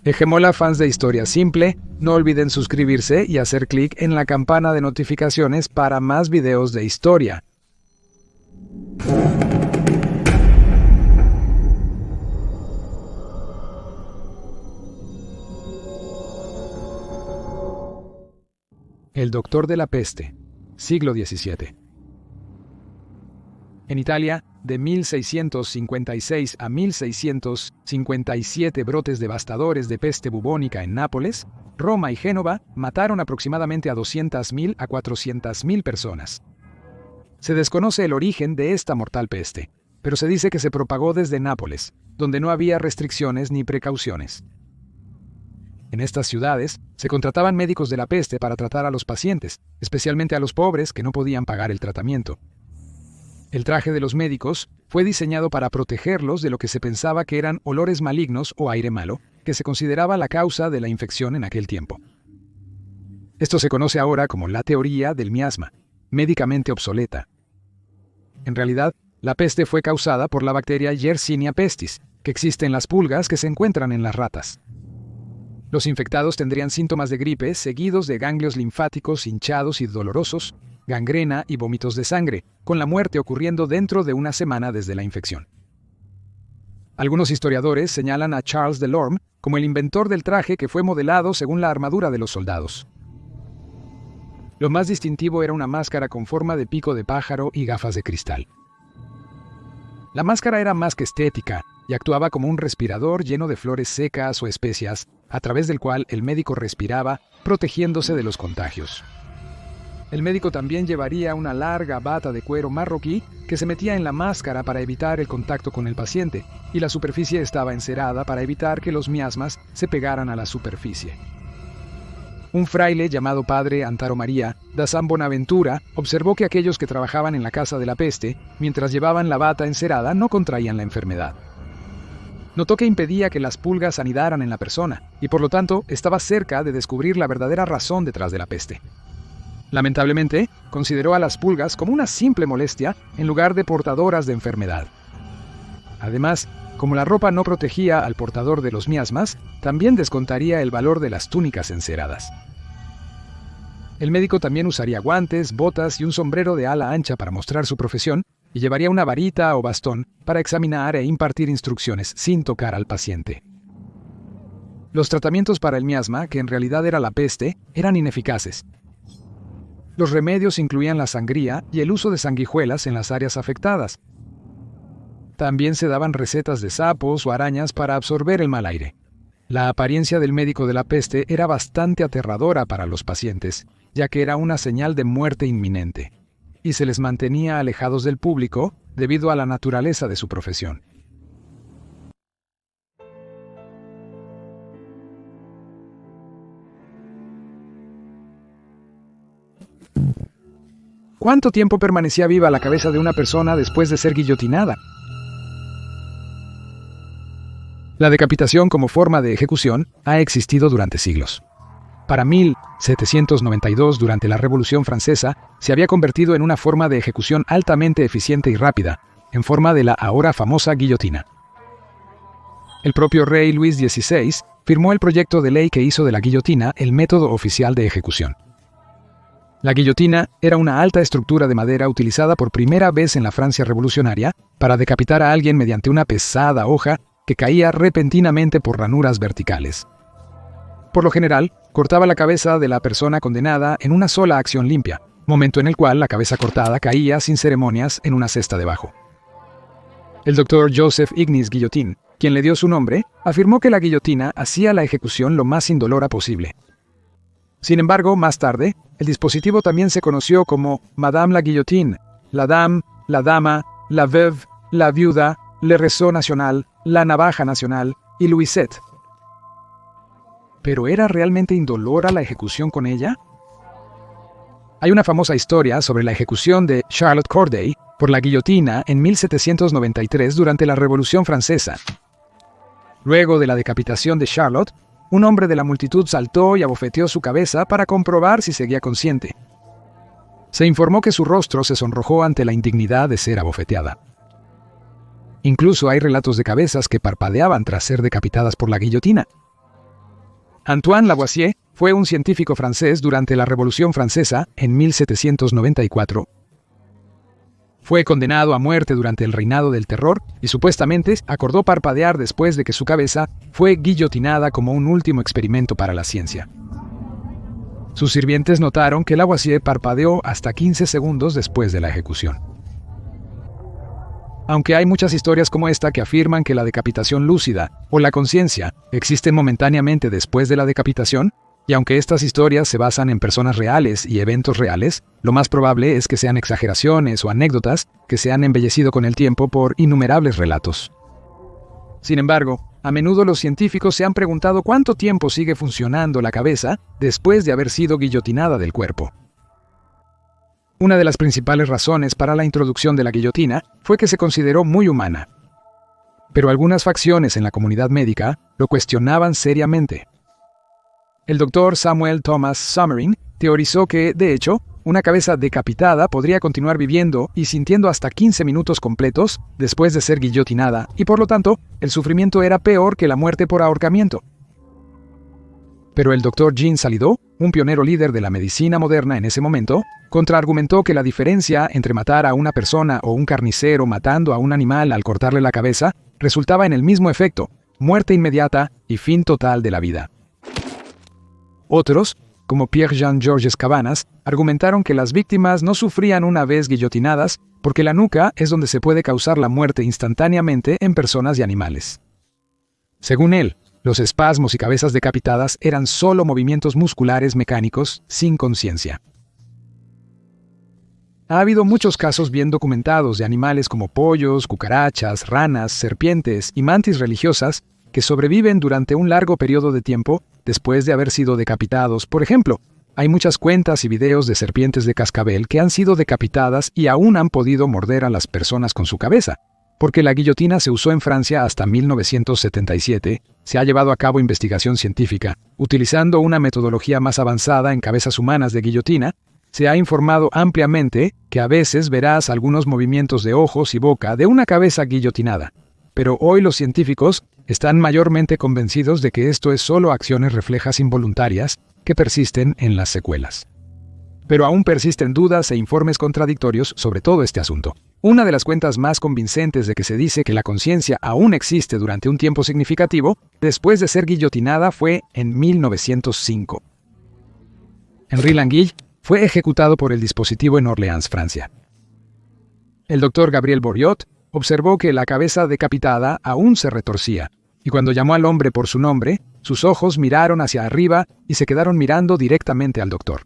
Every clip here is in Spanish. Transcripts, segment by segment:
Hegemola fans de Historia Simple, no olviden suscribirse y hacer clic en la campana de notificaciones para más videos de historia. El doctor de la peste, siglo XVII. En Italia, de 1656 a 1657 brotes devastadores de peste bubónica en Nápoles, Roma y Génova mataron aproximadamente a 200.000 a 400.000 personas. Se desconoce el origen de esta mortal peste, pero se dice que se propagó desde Nápoles, donde no había restricciones ni precauciones. En estas ciudades se contrataban médicos de la peste para tratar a los pacientes, especialmente a los pobres que no podían pagar el tratamiento. El traje de los médicos fue diseñado para protegerlos de lo que se pensaba que eran olores malignos o aire malo, que se consideraba la causa de la infección en aquel tiempo. Esto se conoce ahora como la teoría del miasma, médicamente obsoleta. En realidad, la peste fue causada por la bacteria Yersinia pestis, que existe en las pulgas que se encuentran en las ratas. Los infectados tendrían síntomas de gripe seguidos de ganglios linfáticos hinchados y dolorosos, gangrena y vómitos de sangre, con la muerte ocurriendo dentro de una semana desde la infección. Algunos historiadores señalan a Charles Delorme como el inventor del traje que fue modelado según la armadura de los soldados. Lo más distintivo era una máscara con forma de pico de pájaro y gafas de cristal. La máscara era más que estética y actuaba como un respirador lleno de flores secas o especias, a través del cual el médico respiraba, protegiéndose de los contagios. El médico también llevaría una larga bata de cuero marroquí que se metía en la máscara para evitar el contacto con el paciente, y la superficie estaba encerada para evitar que los miasmas se pegaran a la superficie. Un fraile llamado Padre Antaro María da San Bonaventura observó que aquellos que trabajaban en la casa de la peste, mientras llevaban la bata encerada, no contraían la enfermedad. Notó que impedía que las pulgas anidaran en la persona, y por lo tanto estaba cerca de descubrir la verdadera razón detrás de la peste. Lamentablemente, consideró a las pulgas como una simple molestia en lugar de portadoras de enfermedad. Además, como la ropa no protegía al portador de los miasmas, también descontaría el valor de las túnicas enceradas. El médico también usaría guantes, botas y un sombrero de ala ancha para mostrar su profesión, y llevaría una varita o bastón para examinar e impartir instrucciones sin tocar al paciente. Los tratamientos para el miasma, que en realidad era la peste, eran ineficaces. Los remedios incluían la sangría y el uso de sanguijuelas en las áreas afectadas. También se daban recetas de sapos o arañas para absorber el mal aire. La apariencia del médico de la peste era bastante aterradora para los pacientes, ya que era una señal de muerte inminente, y se les mantenía alejados del público debido a la naturaleza de su profesión. ¿Cuánto tiempo permanecía viva la cabeza de una persona después de ser guillotinada? La decapitación como forma de ejecución ha existido durante siglos. Para 1792, durante la Revolución Francesa, se había convertido en una forma de ejecución altamente eficiente y rápida, en forma de la ahora famosa guillotina. El propio rey Luis XVI firmó el proyecto de ley que hizo de la guillotina el método oficial de ejecución. La guillotina era una alta estructura de madera utilizada por primera vez en la Francia revolucionaria para decapitar a alguien mediante una pesada hoja que caía repentinamente por ranuras verticales. Por lo general, cortaba la cabeza de la persona condenada en una sola acción limpia, momento en el cual la cabeza cortada caía sin ceremonias en una cesta debajo. El doctor Joseph Ignace Guillotin, quien le dio su nombre, afirmó que la guillotina hacía la ejecución lo más indolora posible. Sin embargo, más tarde, el dispositivo también se conoció como Madame la Guillotine, la Dame, la Dama, la Veuve, la Viuda, le Réseau National, la Navaja Nacional y Louisette. ¿Pero era realmente indolora la ejecución con ella? Hay una famosa historia sobre la ejecución de Charlotte Corday por la guillotina en 1793 durante la Revolución Francesa. Luego de la decapitación de Charlotte, un hombre de la multitud saltó y abofeteó su cabeza para comprobar si seguía consciente. Se informó que su rostro se sonrojó ante la indignidad de ser abofeteada. Incluso hay relatos de cabezas que parpadeaban tras ser decapitadas por la guillotina. Antoine Lavoisier fue un científico francés durante la Revolución Francesa en 1794. Fue condenado a muerte durante el reinado del terror y supuestamente acordó parpadear después de que su cabeza fue guillotinada como un último experimento para la ciencia. Sus sirvientes notaron que Lavoisier parpadeó hasta 15 segundos después de la ejecución. Aunque hay muchas historias como esta que afirman que la decapitación lúcida o la conciencia existen momentáneamente después de la decapitación, y aunque estas historias se basan en personas reales y eventos reales, lo más probable es que sean exageraciones o anécdotas que se han embellecido con el tiempo por innumerables relatos. Sin embargo, a menudo los científicos se han preguntado cuánto tiempo sigue funcionando la cabeza después de haber sido guillotinada del cuerpo. Una de las principales razones para la introducción de la guillotina fue que se consideró muy humana. Pero algunas facciones en la comunidad médica lo cuestionaban seriamente. El doctor Samuel Thomas Summeryn teorizó que, de hecho, una cabeza decapitada podría continuar viviendo y sintiendo hasta 15 minutos completos después de ser guillotinada, y por lo tanto, el sufrimiento era peor que la muerte por ahorcamiento. Pero el doctor Jean Salido, un pionero líder de la medicina moderna en ese momento, contraargumentó que la diferencia entre matar a una persona o un carnicero matando a un animal al cortarle la cabeza resultaba en el mismo efecto: muerte inmediata y fin total de la vida. Otros, como Pierre-Jean Georges Cabanas, argumentaron que las víctimas no sufrían una vez guillotinadas porque la nuca es donde se puede causar la muerte instantáneamente en personas y animales. Según él, los espasmos y cabezas decapitadas eran solo movimientos musculares mecánicos sin conciencia. Ha habido muchos casos bien documentados de animales como pollos, cucarachas, ranas, serpientes y mantis religiosas que sobreviven durante un largo periodo de tiempo después de haber sido decapitados. Por ejemplo, hay muchas cuentas y videos de serpientes de cascabel que han sido decapitadas y aún han podido morder a las personas con su cabeza. Porque la guillotina se usó en Francia hasta 1977, se ha llevado a cabo investigación científica. Utilizando una metodología más avanzada en cabezas humanas de guillotina, se ha informado ampliamente que a veces verás algunos movimientos de ojos y boca de una cabeza guillotinada. Pero hoy los científicos están mayormente convencidos de que esto es solo acciones reflejas involuntarias que persisten en las secuelas. Pero aún persisten dudas e informes contradictorios sobre todo este asunto. Una de las cuentas más convincentes de que se dice que la conciencia aún existe durante un tiempo significativo después de ser guillotinada fue en 1905. Henri Languille fue ejecutado por el dispositivo en Orleans, Francia. El doctor Gabriel Boriot observó que la cabeza decapitada aún se retorcía, y cuando llamó al hombre por su nombre, sus ojos miraron hacia arriba y se quedaron mirando directamente al doctor.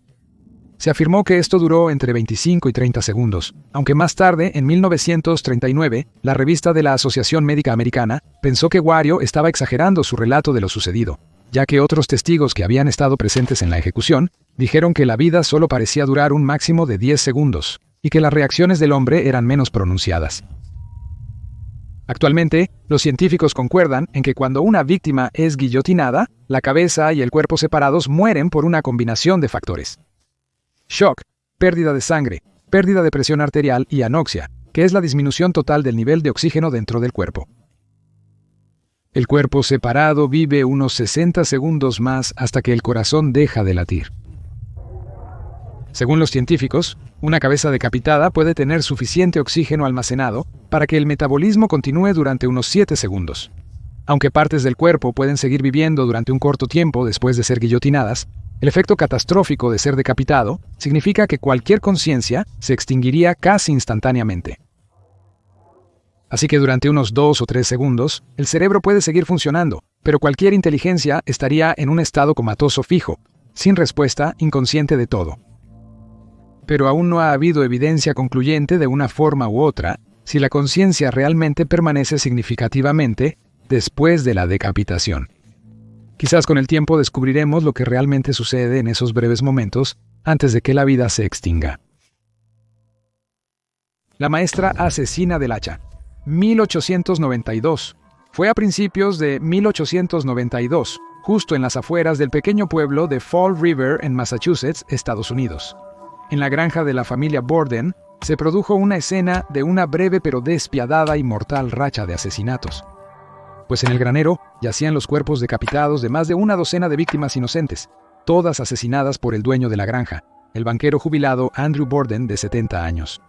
Se afirmó que esto duró entre 25 y 30 segundos, aunque más tarde, en 1939, la revista de la Asociación Médica Americana pensó que Wario estaba exagerando su relato de lo sucedido, ya que otros testigos que habían estado presentes en la ejecución dijeron que la vida solo parecía durar un máximo de 10 segundos, y que las reacciones del hombre eran menos pronunciadas. Actualmente, los científicos concuerdan en que cuando una víctima es guillotinada, la cabeza y el cuerpo separados mueren por una combinación de factores. Shock, pérdida de sangre, pérdida de presión arterial y anoxia, que es la disminución total del nivel de oxígeno dentro del cuerpo. El cuerpo separado vive unos 60 segundos más hasta que el corazón deja de latir. Según los científicos, una cabeza decapitada puede tener suficiente oxígeno almacenado para que el metabolismo continúe durante unos 7 segundos. Aunque partes del cuerpo pueden seguir viviendo durante un corto tiempo después de ser guillotinadas, el efecto catastrófico de ser decapitado significa que cualquier conciencia se extinguiría casi instantáneamente. Así que durante unos 2 o 3 segundos, el cerebro puede seguir funcionando, pero cualquier inteligencia estaría en un estado comatoso fijo, sin respuesta, inconsciente de todo. Pero aún no ha habido evidencia concluyente de una forma u otra si la conciencia realmente permanece significativamente después de la decapitación. Quizás con el tiempo descubriremos lo que realmente sucede en esos breves momentos antes de que la vida se extinga. La maestra asesina del hacha. 1892. Fue a principios de 1892, justo en las afueras del pequeño pueblo de Fall River en Massachusetts, Estados Unidos. En la granja de la familia Borden se produjo una escena de una breve pero despiadada y mortal racha de asesinatos. pues en el granero yacían los cuerpos decapitados de más de una docena de víctimas inocentes, todas asesinadas por el dueño de la granja, el banquero jubilado Andrew Borden, de 70 años.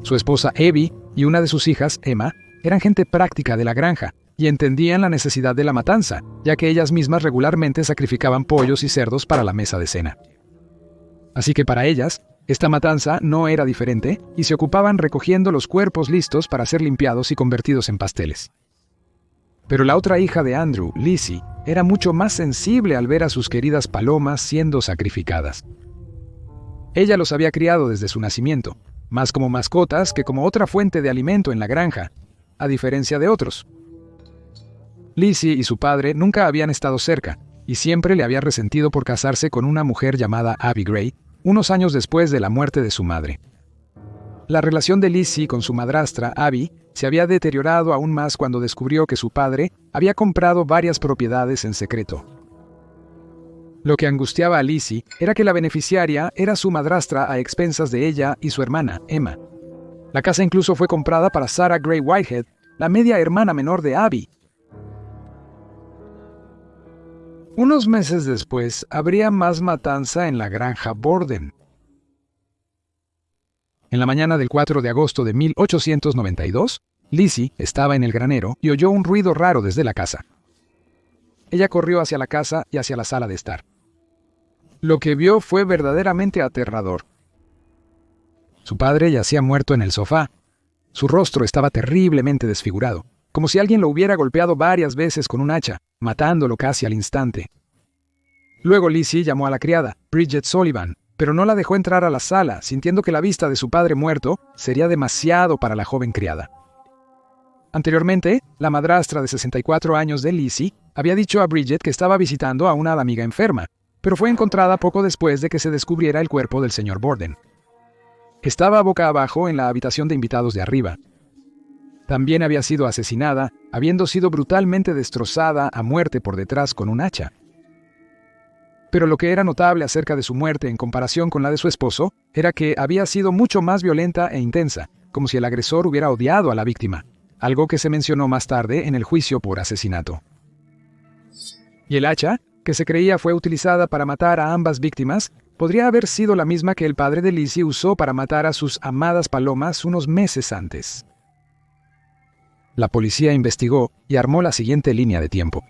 Su esposa Abby y una de sus hijas, Emma, eran gente práctica de la granja y entendían la necesidad de la matanza, ya que ellas mismas regularmente sacrificaban pollos y cerdos para la mesa de cena. Así que para ellas, esta matanza no era diferente y se ocupaban recogiendo los cuerpos listos para ser limpiados y convertidos en pasteles. Pero la otra hija de Andrew, Lizzie, era mucho más sensible al ver a sus queridas palomas siendo sacrificadas. Ella los había criado desde su nacimiento, más como mascotas que como otra fuente de alimento en la granja, a diferencia de otros. Lizzie y su padre nunca habían estado cerca, y siempre le había resentido por casarse con una mujer llamada Abby Gray, unos años después de la muerte de su madre. La relación de Lizzie con su madrastra, Abby, se había deteriorado aún más cuando descubrió que su padre había comprado varias propiedades en secreto. Lo que angustiaba a Lizzie era que la beneficiaria era su madrastra a expensas de ella y su hermana, Emma. La casa incluso fue comprada para Sarah Gray Whitehead, la media hermana menor de Abby. Unos meses después, habría más matanza en la granja Borden. En la mañana del 4 de agosto de 1892, Lizzie estaba en el granero y oyó un ruido raro desde la casa. Ella corrió hacia la casa y hacia la sala de estar. Lo que vio fue verdaderamente aterrador. Su padre yacía muerto en el sofá. Su rostro estaba terriblemente desfigurado, como si alguien lo hubiera golpeado varias veces con un hacha, matándolo casi al instante. Luego Lizzie llamó a la criada, Bridget Sullivan, pero no la dejó entrar a la sala, sintiendo que la vista de su padre muerto sería demasiado para la joven criada. Anteriormente, la madrastra de 64 años de Lizzie había dicho a Bridget que estaba visitando a una amiga enferma, pero fue encontrada poco después de que se descubriera el cuerpo del señor Borden. Estaba boca abajo en la habitación de invitados de arriba. También había sido asesinada, habiendo sido brutalmente destrozada a muerte por detrás con un hacha. Pero lo que era notable acerca de su muerte en comparación con la de su esposo era que había sido mucho más violenta e intensa, como si el agresor hubiera odiado a la víctima, algo que se mencionó más tarde en el juicio por asesinato. Y el hacha, que se creía fue utilizada para matar a ambas víctimas, podría haber sido la misma que el padre de Lizzie usó para matar a sus amadas palomas unos meses antes. La policía investigó y armó la siguiente línea de tiempo.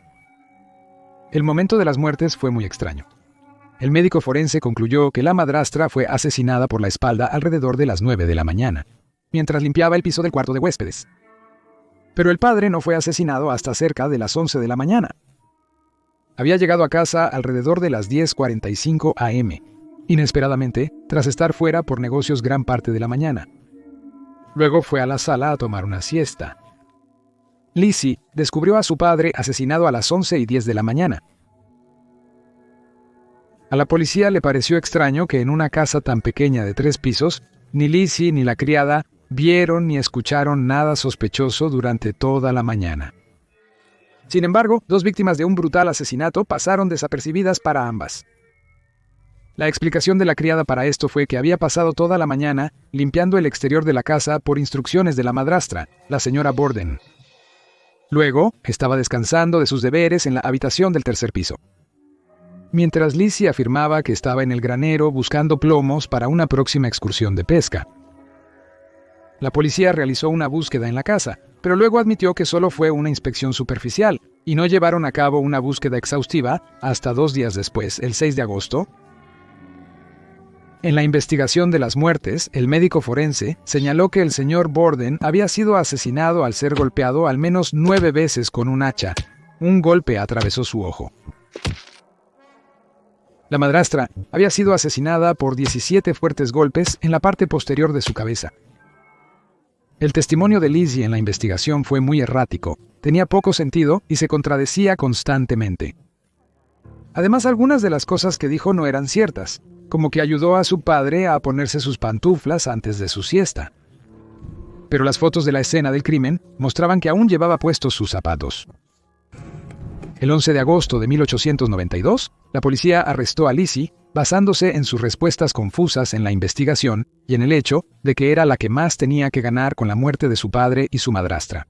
El momento de las muertes fue muy extraño. El médico forense concluyó que la madrastra fue asesinada por la espalda alrededor de las 9 de la mañana, mientras limpiaba el piso del cuarto de huéspedes. Pero el padre no fue asesinado hasta cerca de las 11 de la mañana. Había llegado a casa alrededor de las 10:45 am, inesperadamente, tras estar fuera por negocios gran parte de la mañana. Luego fue a la sala a tomar una siesta. Lizzie descubrió a su padre asesinado a las 11:10 de la mañana. A la policía le pareció extraño que en una casa tan pequeña de 3 pisos, ni Lizzie ni la criada vieron ni escucharon nada sospechoso durante toda la mañana. Sin embargo, 2 víctimas de un brutal asesinato pasaron desapercibidas para ambas. La explicación de la criada para esto fue que había pasado toda la mañana limpiando el exterior de la casa por instrucciones de la madrastra, la señora Borden. Luego, estaba descansando de sus deberes en la habitación del 3er piso. Mientras Lizzie afirmaba que estaba en el granero buscando plomos para una próxima excursión de pesca. La policía realizó una búsqueda en la casa, pero luego admitió que solo fue una inspección superficial y no llevaron a cabo una búsqueda exhaustiva hasta 2 días después, el 6 de agosto. En la investigación de las muertes, el médico forense señaló que el señor Borden había sido asesinado al ser golpeado al menos 9 veces con un hacha. Un golpe atravesó su ojo. La madrastra había sido asesinada por 17 fuertes golpes en la parte posterior de su cabeza. El testimonio de Lizzie en la investigación fue muy errático, tenía poco sentido y se contradecía constantemente. Además, algunas de las cosas que dijo no eran ciertas, como que ayudó a su padre a ponerse sus pantuflas antes de su siesta. Pero las fotos de la escena del crimen mostraban que aún llevaba puestos sus zapatos. El 11 de agosto de 1892, la policía arrestó a Lizzie basándose en sus respuestas confusas en la investigación y en el hecho de que era la que más tenía que ganar con la muerte de su padre y su madrastra.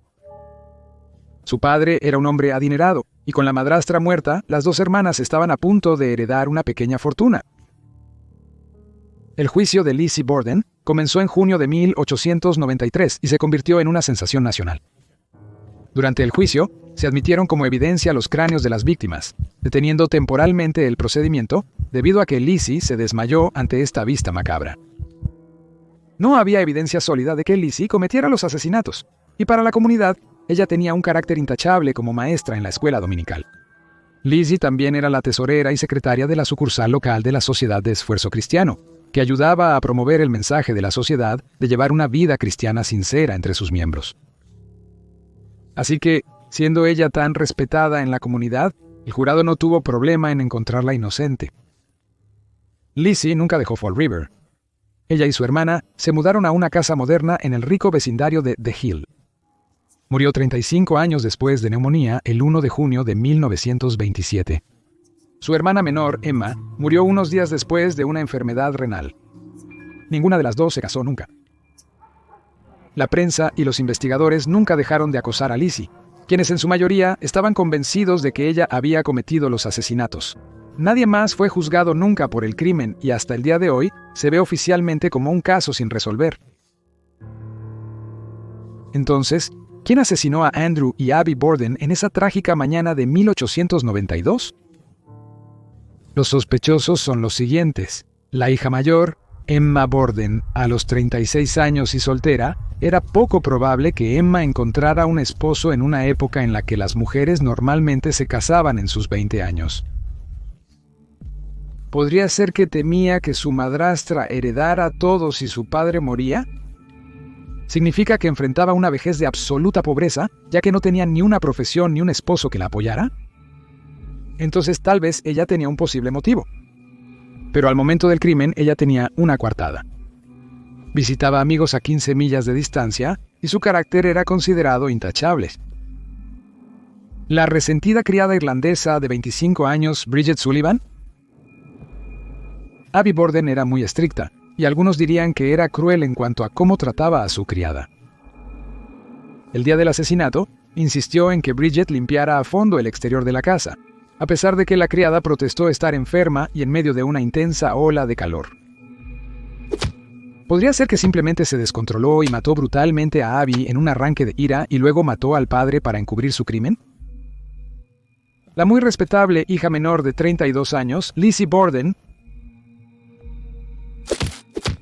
Su padre era un hombre adinerado, y con la madrastra muerta, las dos hermanas estaban a punto de heredar una pequeña fortuna. El juicio de Lizzie Borden comenzó en junio de 1893 y se convirtió en una sensación nacional. Durante el juicio, se admitieron como evidencia los cráneos de las víctimas, deteniendo temporalmente el procedimiento debido a que Lizzie se desmayó ante esta vista macabra. No había evidencia sólida de que Lizzie cometiera los asesinatos, y para la comunidad, ella tenía un carácter intachable como maestra en la escuela dominical. Lizzie también era la tesorera y secretaria de la sucursal local de la Sociedad de Esfuerzo Cristiano, que ayudaba a promover el mensaje de la sociedad de llevar una vida cristiana sincera entre sus miembros. Así que, siendo ella tan respetada en la comunidad, el jurado no tuvo problema en encontrarla inocente. Lizzie nunca dejó Fall River. Ella y su hermana se mudaron a una casa moderna en el rico vecindario de The Hill. Murió 35 años después de neumonía el 1 de junio de 1927. Su hermana menor, Emma, murió unos días después de una enfermedad renal. Ninguna de las dos se casó nunca. La prensa y los investigadores nunca dejaron de acosar a Lizzie, quienes en su mayoría estaban convencidos de que ella había cometido los asesinatos. Nadie más fue juzgado nunca por el crimen y hasta el día de hoy se ve oficialmente como un caso sin resolver. Entonces, ¿quién asesinó a Andrew y Abby Borden en esa trágica mañana de 1892? Los sospechosos son los siguientes. La hija mayor, Emma Borden, a los 36 años y soltera, era poco probable que Emma encontrara un esposo en una época en la que las mujeres normalmente se casaban en sus 20 años. ¿Podría ser que temía que su madrastra heredara todo si su padre moría? ¿Significa que enfrentaba una vejez de absoluta pobreza, ya que no tenía ni una profesión ni un esposo que la apoyara? Entonces tal vez ella tenía un posible motivo. Pero al momento del crimen ella tenía una coartada. Visitaba amigos a 15 millas de distancia y su carácter era considerado intachable. La resentida criada irlandesa de 25 años, Bridget Sullivan. Abby Borden era muy estricta, y algunos dirían que era cruel en cuanto a cómo trataba a su criada. El día del asesinato, insistió en que Bridget limpiara a fondo el exterior de la casa, a pesar de que la criada protestó estar enferma y en medio de una intensa ola de calor. ¿Podría ser que simplemente se descontroló y mató brutalmente a Abby en un arranque de ira y luego mató al padre para encubrir su crimen? La muy respetable hija menor de 32 años, Lizzie Borden.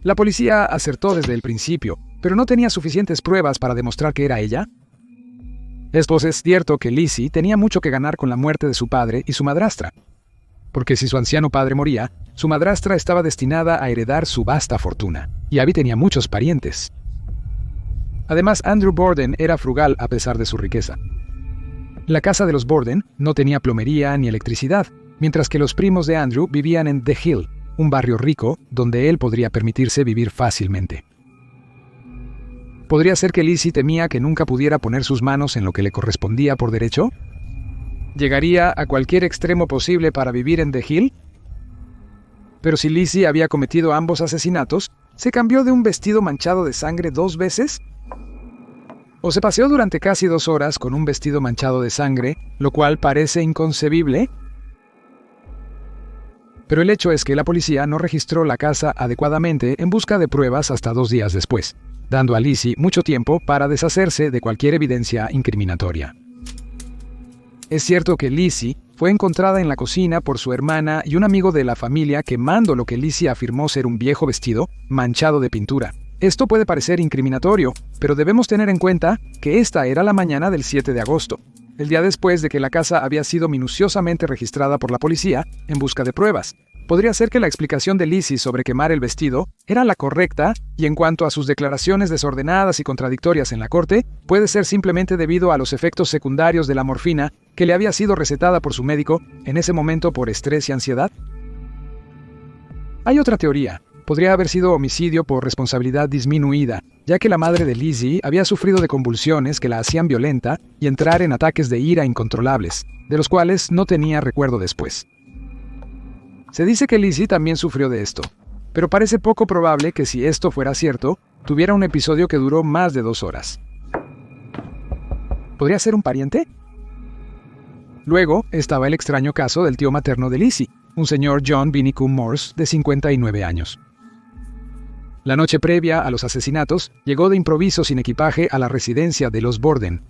La policía acertó desde el principio, pero no tenía suficientes pruebas para demostrar que era ella. Es cierto que Lizzie tenía mucho que ganar con la muerte de su padre y su madrastra, porque si su anciano padre moría, su madrastra estaba destinada a heredar su vasta fortuna, y Abby tenía muchos parientes. Además, Andrew Borden era frugal a pesar de su riqueza. La casa de los Borden no tenía plomería ni electricidad, mientras que los primos de Andrew vivían en The Hill, un barrio rico donde él podría permitirse vivir fácilmente. ¿Podría ser que Lizzie temía que nunca pudiera poner sus manos en lo que le correspondía por derecho? ¿Llegaría a cualquier extremo posible para vivir en The Hill? Pero si Lizzie había cometido ambos asesinatos, ¿se cambió de un vestido manchado de sangre 2 veces? ¿O se paseó durante casi 2 horas con un vestido manchado de sangre, lo cual parece inconcebible? Pero el hecho es que la policía no registró la casa adecuadamente en busca de pruebas hasta 2 días después, dando a Lizzie mucho tiempo para deshacerse de cualquier evidencia incriminatoria. Es cierto que Lizzie fue encontrada en la cocina por su hermana y un amigo de la familia quemando lo que Lizzie afirmó ser un viejo vestido manchado de pintura. Esto puede parecer incriminatorio, pero debemos tener en cuenta que esta era la mañana del 7 de agosto, el día después de que la casa había sido minuciosamente registrada por la policía en busca de pruebas. Podría ser que la explicación de Lizzie sobre quemar el vestido era la correcta, y en cuanto a sus declaraciones desordenadas y contradictorias en la corte, puede ser simplemente debido a los efectos secundarios de la morfina que le había sido recetada por su médico en ese momento por estrés y ansiedad. Hay otra teoría. Podría haber sido homicidio por responsabilidad disminuida, ya que la madre de Lizzie había sufrido de convulsiones que la hacían violenta y entrar en ataques de ira incontrolables, de los cuales no tenía recuerdo después. Se dice que Lizzie también sufrió de esto, pero parece poco probable que si esto fuera cierto, tuviera un episodio que duró más de 2 horas. ¿Podría ser un pariente? Luego estaba el extraño caso del tío materno de Lizzie, un señor John Vinicum Morse, de 59 años. La noche previa a los asesinatos, llegó de improviso sin equipaje a la residencia de los Borden.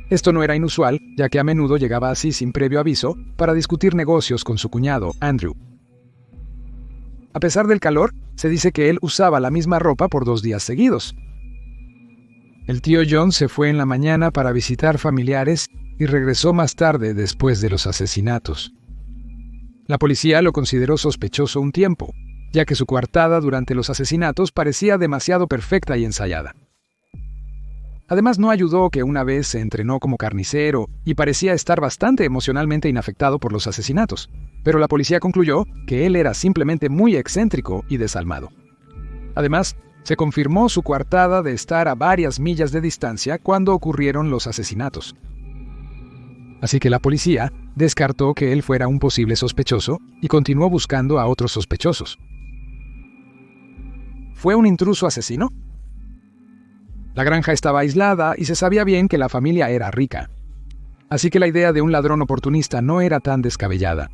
Esto no era inusual, ya que a menudo llegaba así sin previo aviso para discutir negocios con su cuñado, Andrew. A pesar del calor, se dice que él usaba la misma ropa por 2 días seguidos. El tío John se fue en la mañana para visitar familiares y regresó más tarde después de los asesinatos. La policía lo consideró sospechoso un tiempo, ya que su coartada durante los asesinatos parecía demasiado perfecta y ensayada. Además, no ayudó que una vez se entrenó como carnicero y parecía estar bastante emocionalmente inafectado por los asesinatos, pero la policía concluyó que él era simplemente muy excéntrico y desalmado. Además, se confirmó su coartada de estar a varias millas de distancia cuando ocurrieron los asesinatos. Así que la policía descartó que él fuera un posible sospechoso y continuó buscando a otros sospechosos. ¿Fue un intruso asesino? La granja estaba aislada y se sabía bien que la familia era rica. Así que la idea de un ladrón oportunista no era tan descabellada.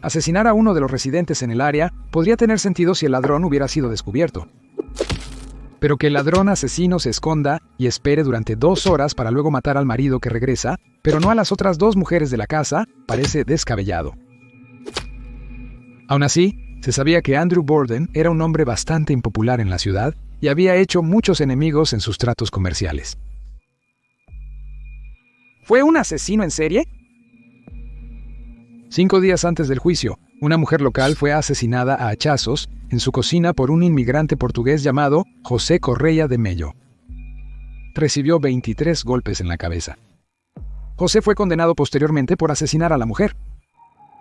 Asesinar a uno de los residentes en el área podría tener sentido si el ladrón hubiera sido descubierto. Pero que el ladrón asesino se esconda y espere durante 2 horas para luego matar al marido que regresa, pero no a las otras 2 mujeres de la casa, parece descabellado. Aún así, se sabía que Andrew Borden era un hombre bastante impopular en la ciudad y había hecho muchos enemigos en sus tratos comerciales. ¿Fue un asesino en serie? 5 días antes del juicio, una mujer local fue asesinada a hachazos en su cocina por un inmigrante portugués llamado José Correia de Mello. Recibió 23 golpes en la cabeza. José fue condenado posteriormente por asesinar a la mujer.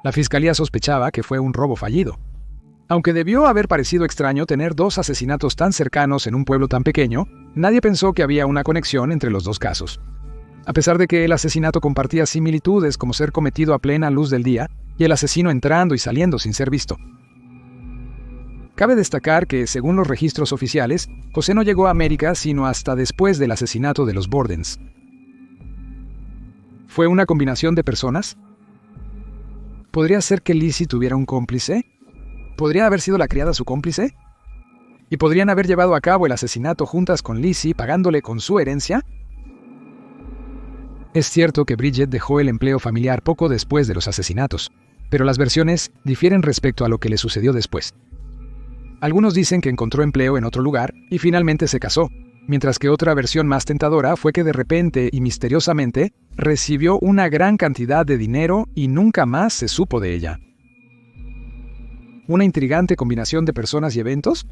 La fiscalía sospechaba que fue un robo fallido. Aunque debió haber parecido extraño tener 2 asesinatos tan cercanos en un pueblo tan pequeño, nadie pensó que había una conexión entre los 2 casos. A pesar de que el asesinato compartía similitudes como ser cometido a plena luz del día y el asesino entrando y saliendo sin ser visto. Cabe destacar que, según los registros oficiales, José no llegó a América sino hasta después del asesinato de los Bordens. ¿Fue una combinación de personas? ¿Podría ser que Lizzie tuviera un cómplice? ¿Podría haber sido la criada su cómplice? ¿Y podrían haber llevado a cabo el asesinato juntas con Lizzie, pagándole con su herencia? Es cierto que Bridget dejó el empleo familiar poco después de los asesinatos, pero las versiones difieren respecto a lo que le sucedió después. Algunos dicen que encontró empleo en otro lugar y finalmente se casó, mientras que otra versión más tentadora fue que de repente y misteriosamente recibió una gran cantidad de dinero y nunca más se supo de ella. ¿Una intrigante combinación de personas y eventos?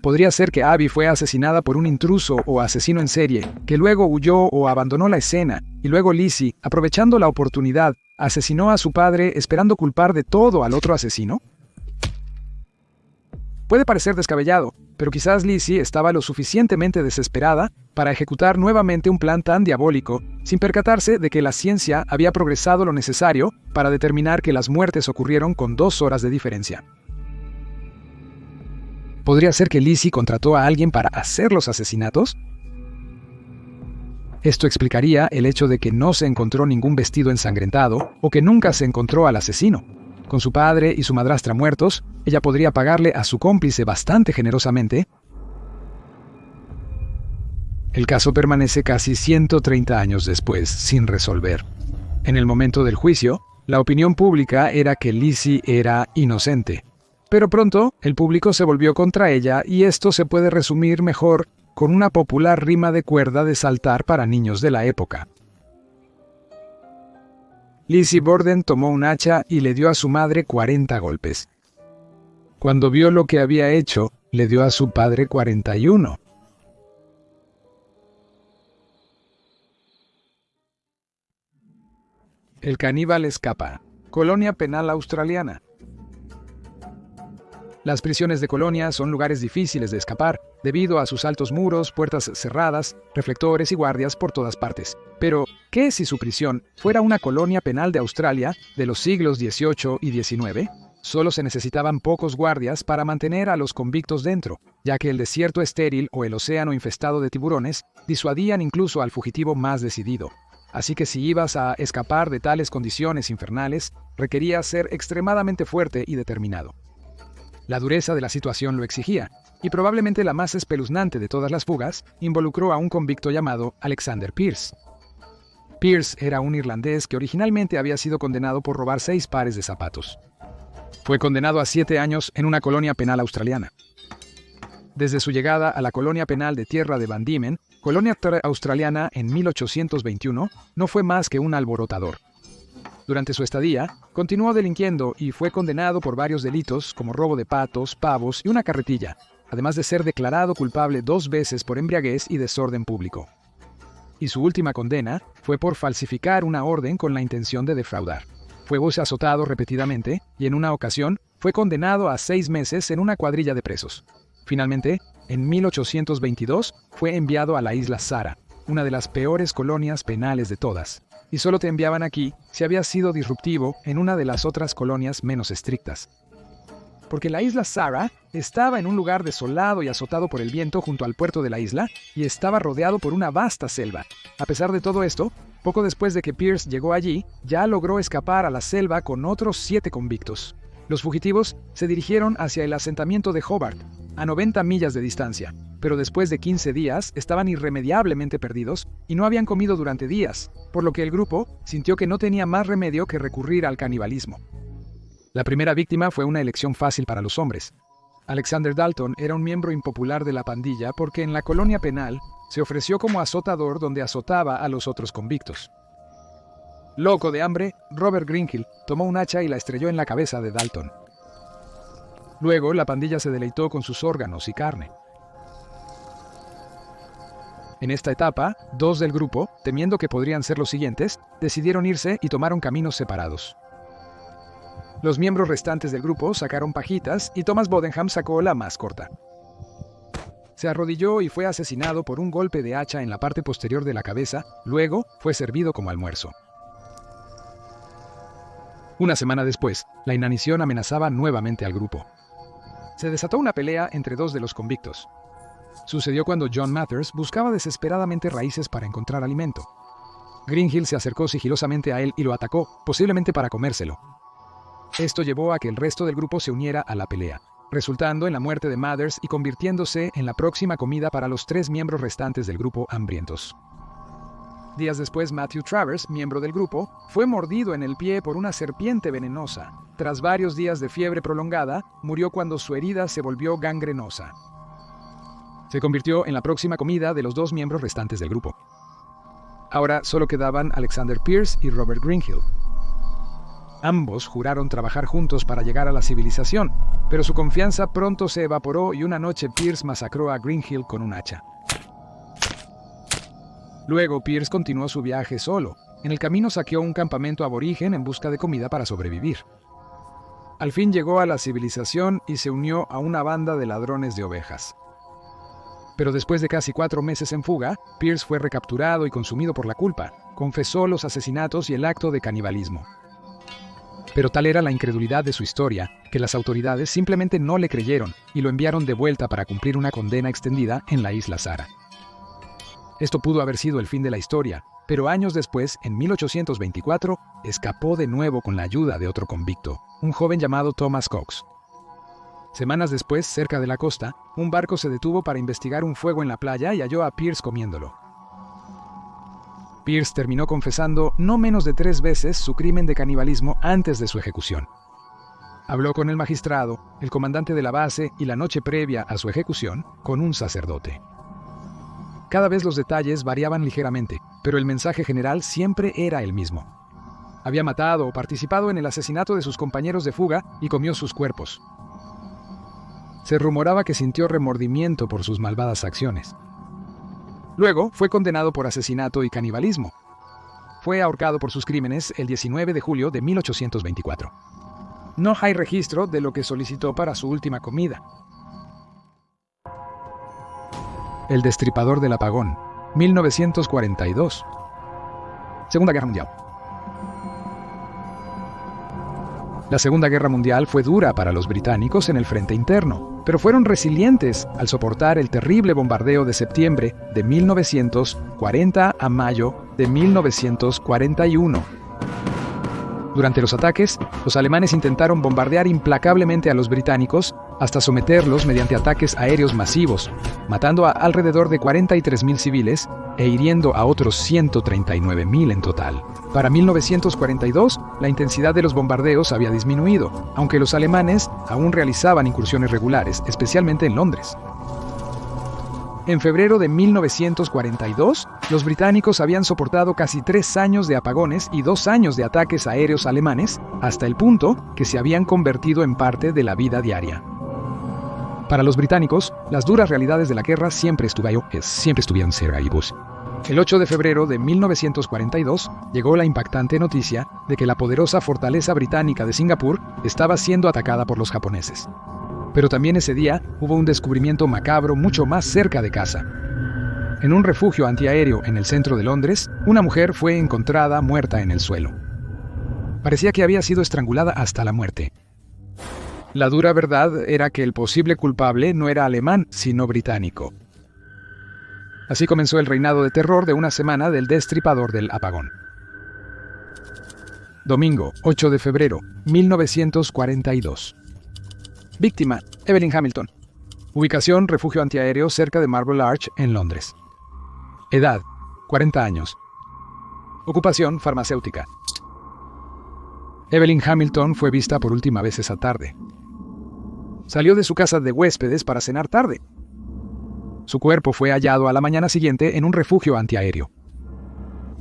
Podría ser que Abby fue asesinada por un intruso o asesino en serie, que luego huyó o abandonó la escena, y luego Lizzie, aprovechando la oportunidad, asesinó a su padre esperando culpar de todo al otro asesino. Puede parecer descabellado, pero quizás Lizzie estaba lo suficientemente desesperada para ejecutar nuevamente un plan tan diabólico, sin percatarse de que la ciencia había progresado lo necesario para determinar que las muertes ocurrieron con 2 horas de diferencia. ¿Podría ser que Lizzie contrató a alguien para hacer los asesinatos? Esto explicaría el hecho de que no se encontró ningún vestido ensangrentado o que nunca se encontró al asesino. Con su padre y su madrastra muertos, ella podría pagarle a su cómplice bastante generosamente. El caso permanece casi 130 años después, sin resolver. En el momento del juicio, la opinión pública era que Lizzie era inocente. Pero pronto, el público se volvió contra ella y esto se puede resumir mejor con una popular rima de cuerda de saltar para niños de la época. Lizzie Borden tomó un hacha y le dio a su madre 40 golpes. Cuando vio lo que había hecho, le dio a su padre 41. El caníbal escapa. Colonia penal australiana. Las prisiones de colonia son lugares difíciles de escapar, debido a sus altos muros, puertas cerradas, reflectores y guardias por todas partes. Pero, ¿qué si su prisión fuera una colonia penal de Australia de los siglos XVIII y XIX? solo se necesitaban pocos guardias para mantener a los convictos dentro, ya que el desierto estéril o el océano infestado de tiburones disuadían incluso al fugitivo más decidido. Así que si ibas a escapar de tales condiciones infernales, requerías ser extremadamente fuerte y determinado. La dureza de la situación lo exigía, y probablemente la más espeluznante de todas las fugas involucró a un convicto llamado Alexander Pierce. Pierce era un irlandés que originalmente había sido condenado por robar 6 pares de zapatos. Fue condenado a 7 años en una colonia penal australiana. Desde su llegada a la colonia penal de Tierra de Van Diemen, colonia australiana en 1821, no fue más que un alborotador. Durante su estadía, continuó delinquiendo y fue condenado por varios delitos como robo de patos, pavos y una carretilla, además de ser declarado culpable 2 veces por embriaguez y desorden público. Y su última condena fue por falsificar una orden con la intención de defraudar. Fue azotado repetidamente y en una ocasión fue condenado a 6 meses en una cuadrilla de presos. Finalmente, en 1822 fue enviado a la isla Sara, una de las peores colonias penales de todas, y solo te enviaban aquí si habías sido disruptivo en una de las otras colonias menos estrictas. Porque la isla Sara estaba en un lugar desolado y azotado por el viento junto al puerto de la isla y estaba rodeado por una vasta selva. A pesar de todo esto, poco después de que Pierce llegó allí, ya logró escapar a la selva con otros 7 convictos. Los fugitivos se dirigieron hacia el asentamiento de Hobart, a 90 millas de distancia, pero después de 15 días estaban irremediablemente perdidos y no habían comido durante días, por lo que el grupo sintió que no tenía más remedio que recurrir al canibalismo. La primera víctima fue una elección fácil para los hombres. Alexander Dalton era un miembro impopular de la pandilla porque en la colonia penal se ofreció como azotador donde azotaba a los otros convictos. Loco de hambre, Robert Greenhill tomó un hacha y la estrelló en la cabeza de Dalton. Luego, la pandilla se deleitó con sus órganos y carne. En esta etapa, 2 del grupo, temiendo que podrían ser los siguientes, decidieron irse y tomaron caminos separados. Los miembros restantes del grupo sacaron pajitas y Thomas Bodenham sacó la más corta. Se arrodilló y fue asesinado por un golpe de hacha en la parte posterior de la cabeza, luego fue servido como almuerzo. Una semana después, la inanición amenazaba nuevamente al grupo. Se desató una pelea entre 2 de los convictos. Sucedió cuando John Mathers buscaba desesperadamente raíces para encontrar alimento. Greenhill se acercó sigilosamente a él y lo atacó, posiblemente para comérselo. Esto llevó a que el resto del grupo se uniera a la pelea, resultando en la muerte de Mathers y convirtiéndose en la próxima comida para los 3 miembros restantes del grupo hambrientos. Días después, Matthew Travers, miembro del grupo, fue mordido en el pie por una serpiente venenosa. Tras varios días de fiebre prolongada, murió cuando su herida se volvió gangrenosa. Se convirtió en la próxima comida de los 2 miembros restantes del grupo. Ahora solo quedaban Alexander Pierce y Robert Greenhill. Ambos juraron trabajar juntos para llegar a la civilización, pero su confianza pronto se evaporó y una noche Pierce masacró a Greenhill con un hacha. Luego Pierce continuó su viaje solo. En el camino saqueó un campamento aborigen en busca de comida para sobrevivir. Al fin llegó a la civilización y se unió a una banda de ladrones de ovejas. Pero después de casi 4 meses en fuga, Pierce fue recapturado y consumido por la culpa. Confesó los asesinatos y el acto de canibalismo. Pero tal era la incredulidad de su historia, que las autoridades simplemente no le creyeron y lo enviaron de vuelta para cumplir una condena extendida en la isla Sara. Esto pudo haber sido el fin de la historia, pero años después, en 1824, escapó de nuevo con la ayuda de otro convicto, un joven llamado Thomas Cox. Semanas después, cerca de la costa, un barco se detuvo para investigar un fuego en la playa y halló a Pierce comiéndolo. Pierce terminó confesando no menos de 3 veces su crimen de canibalismo antes de su ejecución. Habló con el magistrado, el comandante de la base y la noche previa a su ejecución, con un sacerdote. Cada vez los detalles variaban ligeramente, pero el mensaje general siempre era el mismo. Había matado o participado en el asesinato de sus compañeros de fuga y comió sus cuerpos. Se rumoraba que sintió remordimiento por sus malvadas acciones. Luego fue condenado por asesinato y canibalismo. Fue ahorcado por sus crímenes el 19 de julio de 1824. No hay registro de lo que solicitó para su última comida. El Destripador del Apagón, 1942. Segunda Guerra Mundial. La Segunda Guerra Mundial fue dura para los británicos en el frente interno, pero fueron resilientes al soportar el terrible bombardeo de septiembre de 1940 a mayo de 1941. Durante los ataques, los alemanes intentaron bombardear implacablemente a los británicos hasta someterlos mediante ataques aéreos masivos, matando a alrededor de 43.000 civiles e hiriendo a otros 139.000 en total. Para 1942, la intensidad de los bombardeos había disminuido, aunque los alemanes aún realizaban incursiones regulares, especialmente en Londres. En febrero de 1942, los británicos habían soportado casi 3 años de apagones y 2 años de ataques aéreos alemanes, hasta el punto que se habían convertido en parte de la vida diaria. Para los británicos, las duras realidades de la guerra siempre estuvieron cerca. El 8 de febrero de 1942 llegó la impactante noticia de que la poderosa fortaleza británica de Singapur estaba siendo atacada por los japoneses. Pero también ese día hubo un descubrimiento macabro mucho más cerca de casa. En un refugio antiaéreo en el centro de Londres, una mujer fue encontrada muerta en el suelo. Parecía que había sido estrangulada hasta la muerte. La dura verdad era que el posible culpable no era alemán, sino británico. Así comenzó el reinado de terror de una semana del destripador del apagón. Domingo, 8 de febrero, 1942. Víctima, Evelyn Hamilton. Ubicación, refugio antiaéreo cerca de Marble Arch, en Londres. Edad, 40 años. Ocupación, farmacéutica. Evelyn Hamilton fue vista por última vez esa tarde. Salió de su casa de huéspedes para cenar tarde. Su cuerpo fue hallado a la mañana siguiente en un refugio antiaéreo.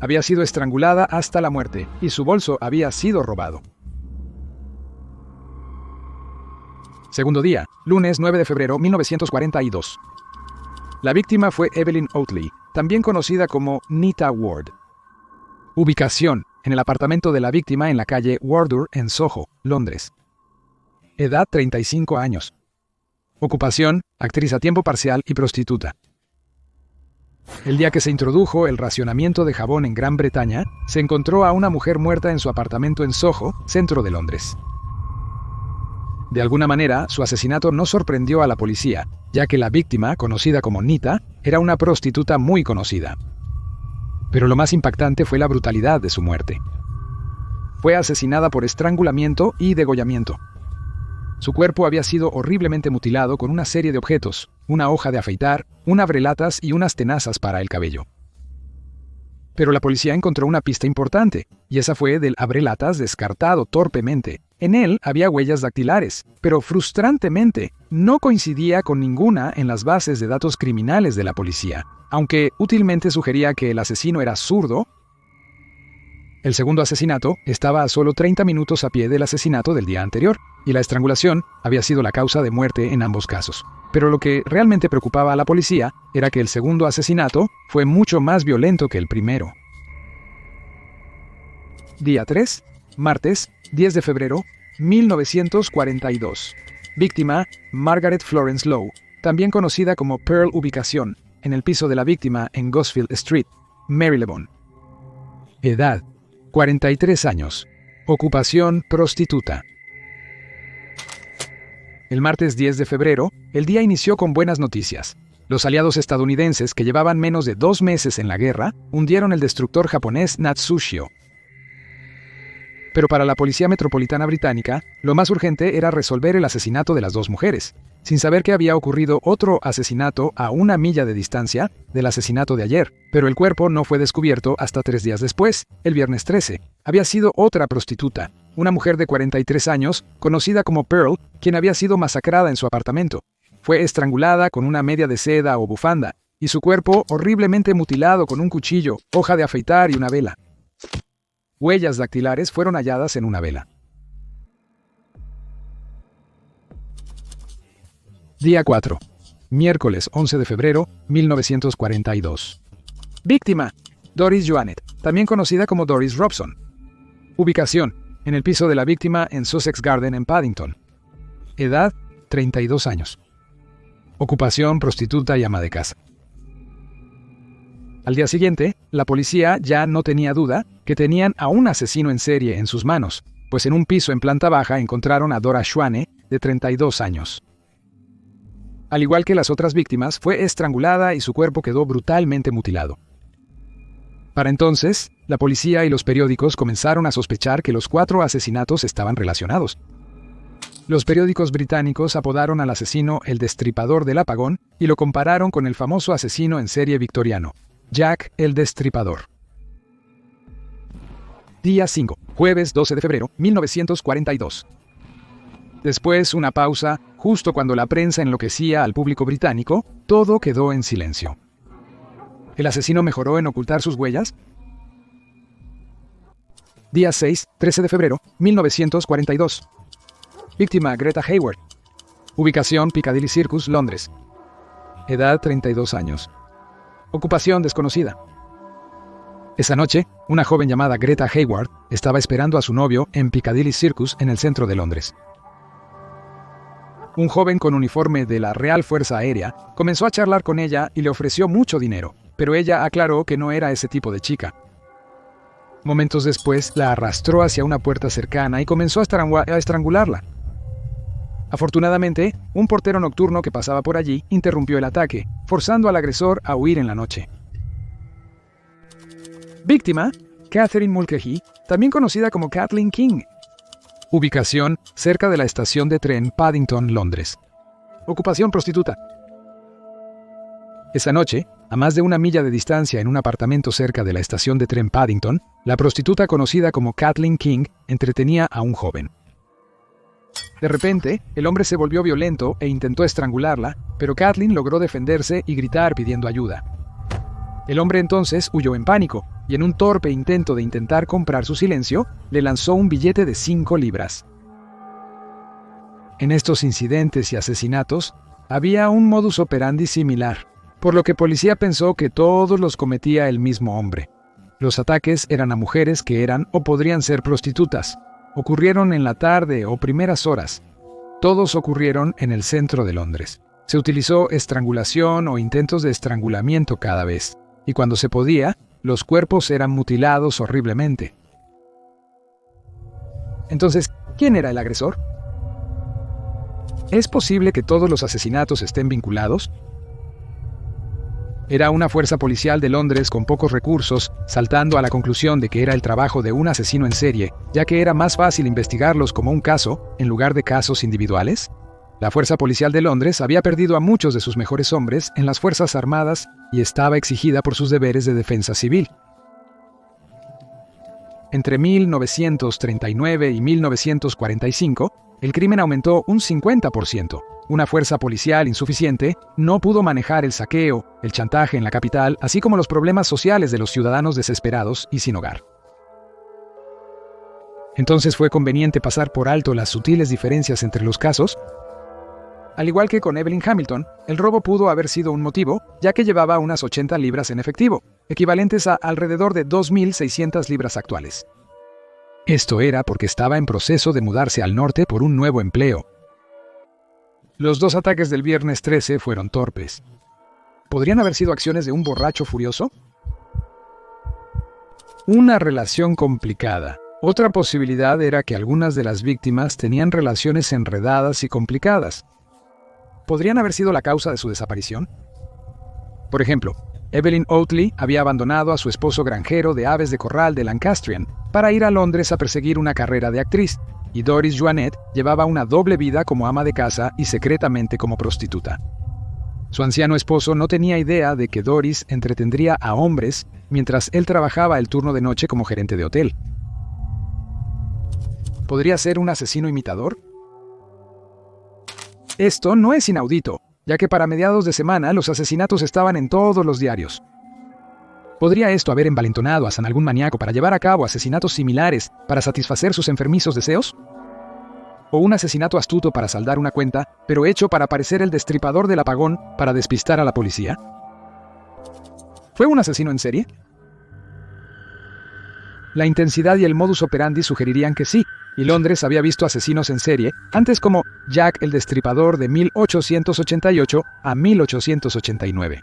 Había sido estrangulada hasta la muerte y su bolso había sido robado. Segundo día, lunes 9 de febrero 1942. La víctima fue Evelyn Oatley, también conocida como Nita Ward. Ubicación, en el apartamento de la víctima en la calle Wardour en Soho, Londres. Edad 35 años. Ocupación, actriz a tiempo parcial y prostituta. El día que se introdujo el racionamiento de jabón en Gran Bretaña, se encontró a una mujer muerta en su apartamento en Soho, centro de Londres. De alguna manera, su asesinato no sorprendió a la policía, ya que la víctima, conocida como Nita, era una prostituta muy conocida. Pero lo más impactante fue la brutalidad de su muerte. Fue asesinada por estrangulamiento y degollamiento. Su cuerpo había sido horriblemente mutilado con una serie de objetos, una hoja de afeitar, un abrelatas y unas tenazas para el cabello. Pero la policía encontró una pista importante, y esa fue del abrelatas descartado torpemente. En él había huellas dactilares, pero frustrantemente no coincidía con ninguna en las bases de datos criminales de la policía, aunque útilmente sugería que el asesino era zurdo. El segundo asesinato estaba a solo 30 minutos a pie del asesinato del día anterior, y la estrangulación había sido la causa de muerte en ambos casos. Pero lo que realmente preocupaba a la policía era que el segundo asesinato fue mucho más violento que el primero. Día 3, martes, 10 de febrero, 1942. Víctima, Margaret Florence Lowe, también conocida como Pearl. Ubicación, en el piso de la víctima en Gosfield Street, Marylebone. Edad, 43 años. Ocupación, prostituta. El martes 10 de febrero, el día inició con buenas noticias. Los aliados estadounidenses, que llevaban menos de 2 meses en la guerra, hundieron el destructor japonés Natsushio. Pero para la Policía Metropolitana Británica, lo más urgente era resolver el asesinato de las 2 mujeres, sin saber que había ocurrido otro asesinato a 1 milla de distancia del asesinato de ayer, pero el cuerpo no fue descubierto hasta 3 días después, el viernes 13. Había sido otra prostituta, una mujer de 43 años, conocida como Pearl, quien había sido masacrada en su apartamento. Fue estrangulada con una media de seda o bufanda, y su cuerpo horriblemente mutilado con un cuchillo, hoja de afeitar y una vela. Huellas dactilares fueron halladas en una vela. Día 4. Miércoles 11 de febrero, 1942. Víctima, Doris Joannet, también conocida como Doris Robson. Ubicación, en el piso de la víctima en Sussex Garden en Paddington. Edad, 32 años. Ocupación, prostituta y ama de casa. Al día siguiente, la policía ya no tenía duda que tenían a un asesino en serie en sus manos, pues en un piso en planta baja encontraron a Dora Schwanne, de 32 años. Al igual que las otras víctimas, fue estrangulada y su cuerpo quedó brutalmente mutilado. Para entonces, la policía y los periódicos comenzaron a sospechar que los 4 asesinatos estaban relacionados. Los periódicos británicos apodaron al asesino el Destripador del Apagón y lo compararon con el famoso asesino en serie victoriano, Jack el Destripador. Día 5, jueves 12 de febrero, 1942. Después una pausa, justo cuando la prensa enloquecía al público británico, todo quedó en silencio. ¿El asesino mejoró en ocultar sus huellas? Día 6, 13 de febrero, 1942. Víctima Greta Hayward. Ubicación Piccadilly Circus, Londres. Edad 32 años. Ocupación desconocida. Esa noche, una joven llamada Greta Hayward estaba esperando a su novio en Piccadilly Circus en el centro de Londres. Un joven con uniforme de la Real Fuerza Aérea comenzó a charlar con ella y le ofreció mucho dinero, pero ella aclaró que no era ese tipo de chica. Momentos después, la arrastró hacia una puerta cercana y comenzó a estrangularla. Afortunadamente, un portero nocturno que pasaba por allí interrumpió el ataque, forzando al agresor a huir en la noche. Víctima, Catherine Mulcahy, también conocida como Kathleen King. Ubicación cerca de la estación de tren Paddington, Londres. Ocupación prostituta. Esa noche, a más de 1 milla de distancia en un apartamento cerca de la estación de tren Paddington, la prostituta conocida como Kathleen King entretenía a un joven. De repente, el hombre se volvió violento e intentó estrangularla, pero Kathleen logró defenderse y gritar pidiendo ayuda. El hombre entonces huyó en pánico, y en un torpe intento de intentar comprar su silencio, le lanzó un billete de 5 libras. En estos incidentes y asesinatos, había un modus operandi similar, por lo que policía pensó que todos los cometía el mismo hombre. Los ataques eran a mujeres que eran o podrían ser prostitutas. Ocurrieron en la tarde o primeras horas. Todos ocurrieron en el centro de Londres. Se utilizó estrangulación o intentos de estrangulamiento cada vez, y cuando se podía, los cuerpos eran mutilados horriblemente. Entonces, ¿quién era el agresor? ¿Es posible que todos los asesinatos estén vinculados? Era una fuerza policial de Londres con pocos recursos, saltando a la conclusión de que era el trabajo de un asesino en serie, ya que era más fácil investigarlos como un caso en lugar de casos individuales. La fuerza policial de Londres había perdido a muchos de sus mejores hombres en las Fuerzas Armadas y estaba exigida por sus deberes de defensa civil. Entre 1939 y 1945, el crimen aumentó un 50%. Una fuerza policial insuficiente no pudo manejar el saqueo, el chantaje en la capital, así como los problemas sociales de los ciudadanos desesperados y sin hogar. Entonces fue conveniente pasar por alto las sutiles diferencias entre los casos. Al igual que con Evelyn Hamilton, el robo pudo haber sido un motivo, ya que llevaba unas 80 libras en efectivo, equivalentes a alrededor de 2.600 libras actuales. Esto era porque estaba en proceso de mudarse al norte por un nuevo empleo. Los 2 ataques del viernes 13 fueron torpes. ¿Podrían haber sido acciones de un borracho furioso? Una relación complicada. Otra posibilidad era que algunas de las víctimas tenían relaciones enredadas y complicadas. ¿Podrían haber sido la causa de su desaparición? Por ejemplo, Evelyn Oatley había abandonado a su esposo granjero de aves de corral de Lancastrian para ir a Londres a perseguir una carrera de actriz, y Doris Joannet llevaba una doble vida como ama de casa y secretamente como prostituta. Su anciano esposo no tenía idea de que Doris entretendría a hombres mientras él trabajaba el turno de noche como gerente de hotel. ¿Podría ser un asesino imitador? Esto no es inaudito, ya que para mediados de semana los asesinatos estaban en todos los diarios. ¿Podría esto haber envalentonado a San algún maníaco para llevar a cabo asesinatos similares para satisfacer sus enfermizos deseos? ¿O un asesinato astuto para saldar una cuenta, pero hecho para parecer el destripador del apagón para despistar a la policía? ¿Fue un asesino en serie? La intensidad y el modus operandi sugerirían que sí, y Londres había visto asesinos en serie, antes como Jack el Destripador de 1888 a 1889.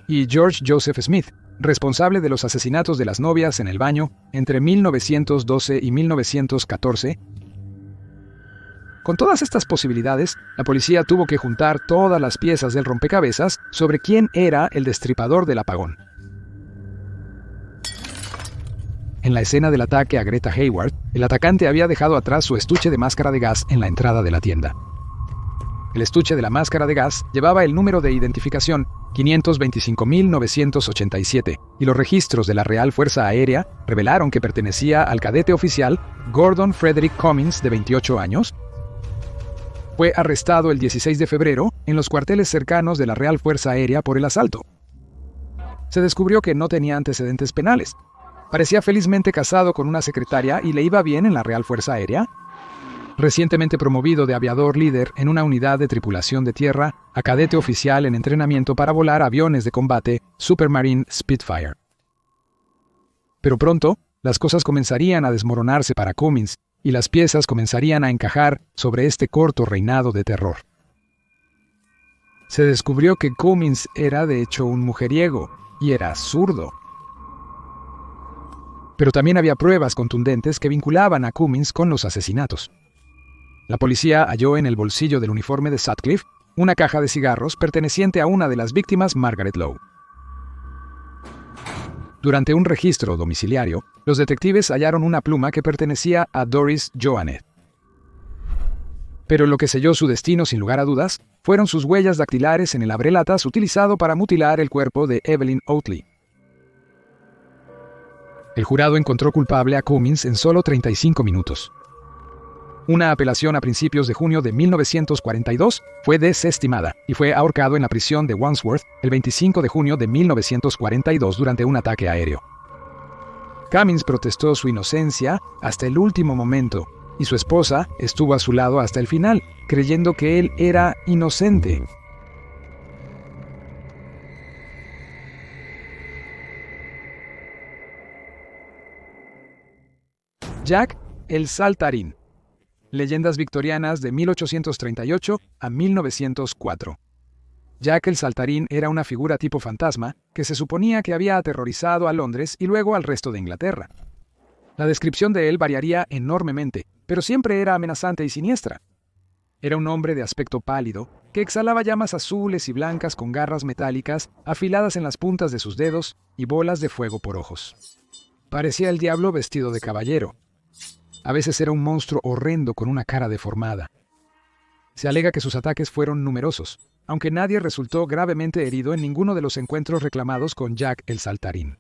Y George Joseph Smith, responsable de los asesinatos de las novias en el baño entre 1912 y 1914. Con todas estas posibilidades, la policía tuvo que juntar todas las piezas del rompecabezas sobre quién era el destripador del apagón. En la escena del ataque a Greta Hayward, el atacante había dejado atrás su estuche de máscara de gas en la entrada de la tienda. El estuche de la máscara de gas llevaba el número de identificación 525.987 y los registros de la Real Fuerza Aérea revelaron que pertenecía al cadete oficial Gordon Frederick Cummins, de 28 años. Fue arrestado el 16 de febrero en los cuarteles cercanos de la Real Fuerza Aérea por el asalto. Se descubrió que no tenía antecedentes penales. Parecía felizmente casado con una secretaria y le iba bien en la Real Fuerza Aérea. Recientemente promovido de aviador líder en una unidad de tripulación de tierra a cadete oficial en entrenamiento para volar aviones de combate Supermarine Spitfire. Pero pronto, las cosas comenzarían a desmoronarse para Cummins y las piezas comenzarían a encajar sobre este corto reinado de terror. Se descubrió que Cummins era de hecho un mujeriego y era zurdo. Pero también había pruebas contundentes que vinculaban a Cummins con los asesinatos. La policía halló en el bolsillo del uniforme de Sutcliffe una caja de cigarros perteneciente a una de las víctimas, Margaret Lowe. Durante un registro domiciliario, los detectives hallaron una pluma que pertenecía a Doris Joannet. Pero lo que selló su destino sin lugar a dudas fueron sus huellas dactilares en el abrelatas utilizado para mutilar el cuerpo de Evelyn Oatley. El jurado encontró culpable a Cummins en solo 35 minutos. Una apelación a principios de junio de 1942 fue desestimada y fue ahorcado en la prisión de Wandsworth el 25 de junio de 1942 durante un ataque aéreo. Cummins protestó su inocencia hasta el último momento y su esposa estuvo a su lado hasta el final, creyendo que él era inocente. Jack el Saltarín. Leyendas victorianas de 1838 a 1904. Jack el Saltarín era una figura tipo fantasma que se suponía que había aterrorizado a Londres y luego al resto de Inglaterra. La descripción de él variaría enormemente, pero siempre era amenazante y siniestra. Era un hombre de aspecto pálido, que exhalaba llamas azules y blancas con garras metálicas afiladas en las puntas de sus dedos y bolas de fuego por ojos. Parecía el diablo vestido de caballero. A veces era un monstruo horrendo con una cara deformada. Se alega que sus ataques fueron numerosos, aunque nadie resultó gravemente herido en ninguno de los encuentros reclamados con Jack el Saltarín.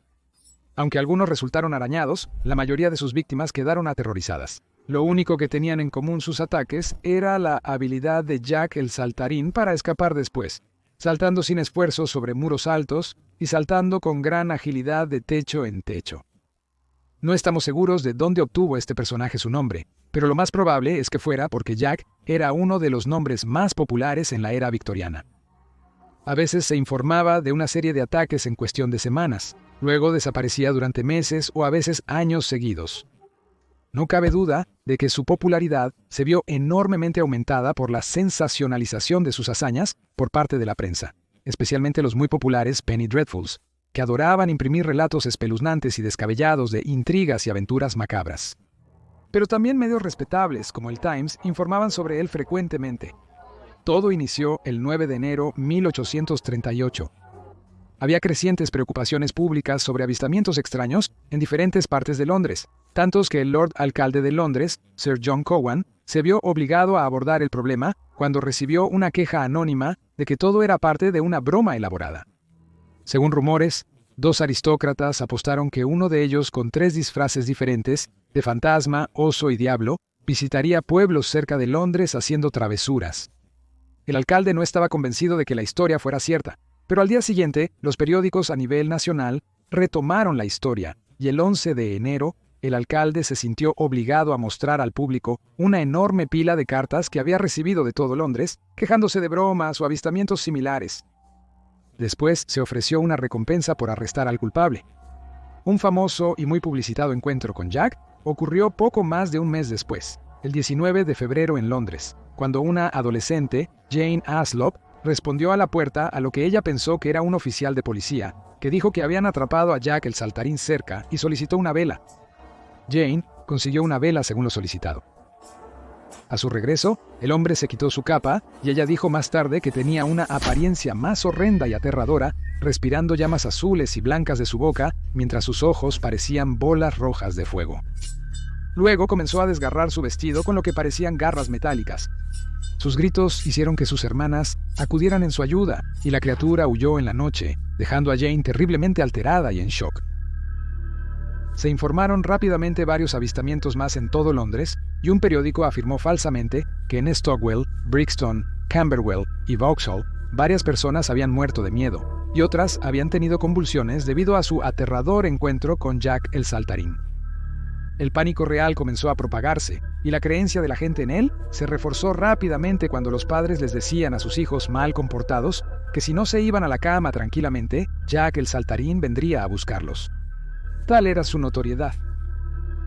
Aunque algunos resultaron arañados, la mayoría de sus víctimas quedaron aterrorizadas. Lo único que tenían en común sus ataques era la habilidad de Jack el Saltarín para escapar después, saltando sin esfuerzo sobre muros altos y saltando con gran agilidad de techo en techo. No estamos seguros de dónde obtuvo este personaje su nombre, pero lo más probable es que fuera porque Jack era uno de los nombres más populares en la era victoriana. A veces se informaba de una serie de ataques en cuestión de semanas, luego desaparecía durante meses o a veces años seguidos. No cabe duda de que su popularidad se vio enormemente aumentada por la sensacionalización de sus hazañas por parte de la prensa, especialmente los muy populares Penny Dreadfuls, que adoraban imprimir relatos espeluznantes y descabellados de intrigas y aventuras macabras. Pero también medios respetables, como el Times, informaban sobre él frecuentemente. Todo inició el 9 de enero de 1838. Había crecientes preocupaciones públicas sobre avistamientos extraños en diferentes partes de Londres, tantos que el Lord Alcalde de Londres, Sir John Cowan, se vio obligado a abordar el problema cuando recibió una queja anónima de que todo era parte de una broma elaborada. Según rumores, 2 aristócratas apostaron que uno de ellos, con 3 disfraces diferentes, de fantasma, oso y diablo, visitaría pueblos cerca de Londres haciendo travesuras. El alcalde no estaba convencido de que la historia fuera cierta, pero al día siguiente, los periódicos a nivel nacional retomaron la historia, y el 11 de enero, el alcalde se sintió obligado a mostrar al público una enorme pila de cartas que había recibido de todo Londres, quejándose de bromas o avistamientos similares. Después se ofreció una recompensa por arrestar al culpable. Un famoso y muy publicitado encuentro con Jack ocurrió poco más de un mes después, el 19 de febrero en Londres, cuando una adolescente, Jane Aslop, respondió a la puerta a lo que ella pensó que era un oficial de policía, que dijo que habían atrapado a Jack el saltarín cerca y solicitó una vela. Jane consiguió una vela según lo solicitado. A su regreso, el hombre se quitó su capa y ella dijo más tarde que tenía una apariencia más horrenda y aterradora, respirando llamas azules y blancas de su boca mientras sus ojos parecían bolas rojas de fuego. Luego comenzó a desgarrar su vestido con lo que parecían garras metálicas. Sus gritos hicieron que sus hermanas acudieran en su ayuda y la criatura huyó en la noche, dejando a Jane terriblemente alterada y en shock. Se informaron rápidamente varios avistamientos más en todo Londres y un periódico afirmó falsamente que en Stockwell, Brixton, Camberwell y Vauxhall varias personas habían muerto de miedo y otras habían tenido convulsiones debido a su aterrador encuentro con Jack el saltarín. El pánico real comenzó a propagarse y la creencia de la gente en él se reforzó rápidamente cuando los padres les decían a sus hijos mal comportados que si no se iban a la cama tranquilamente, Jack el saltarín vendría a buscarlos. Tal era su notoriedad.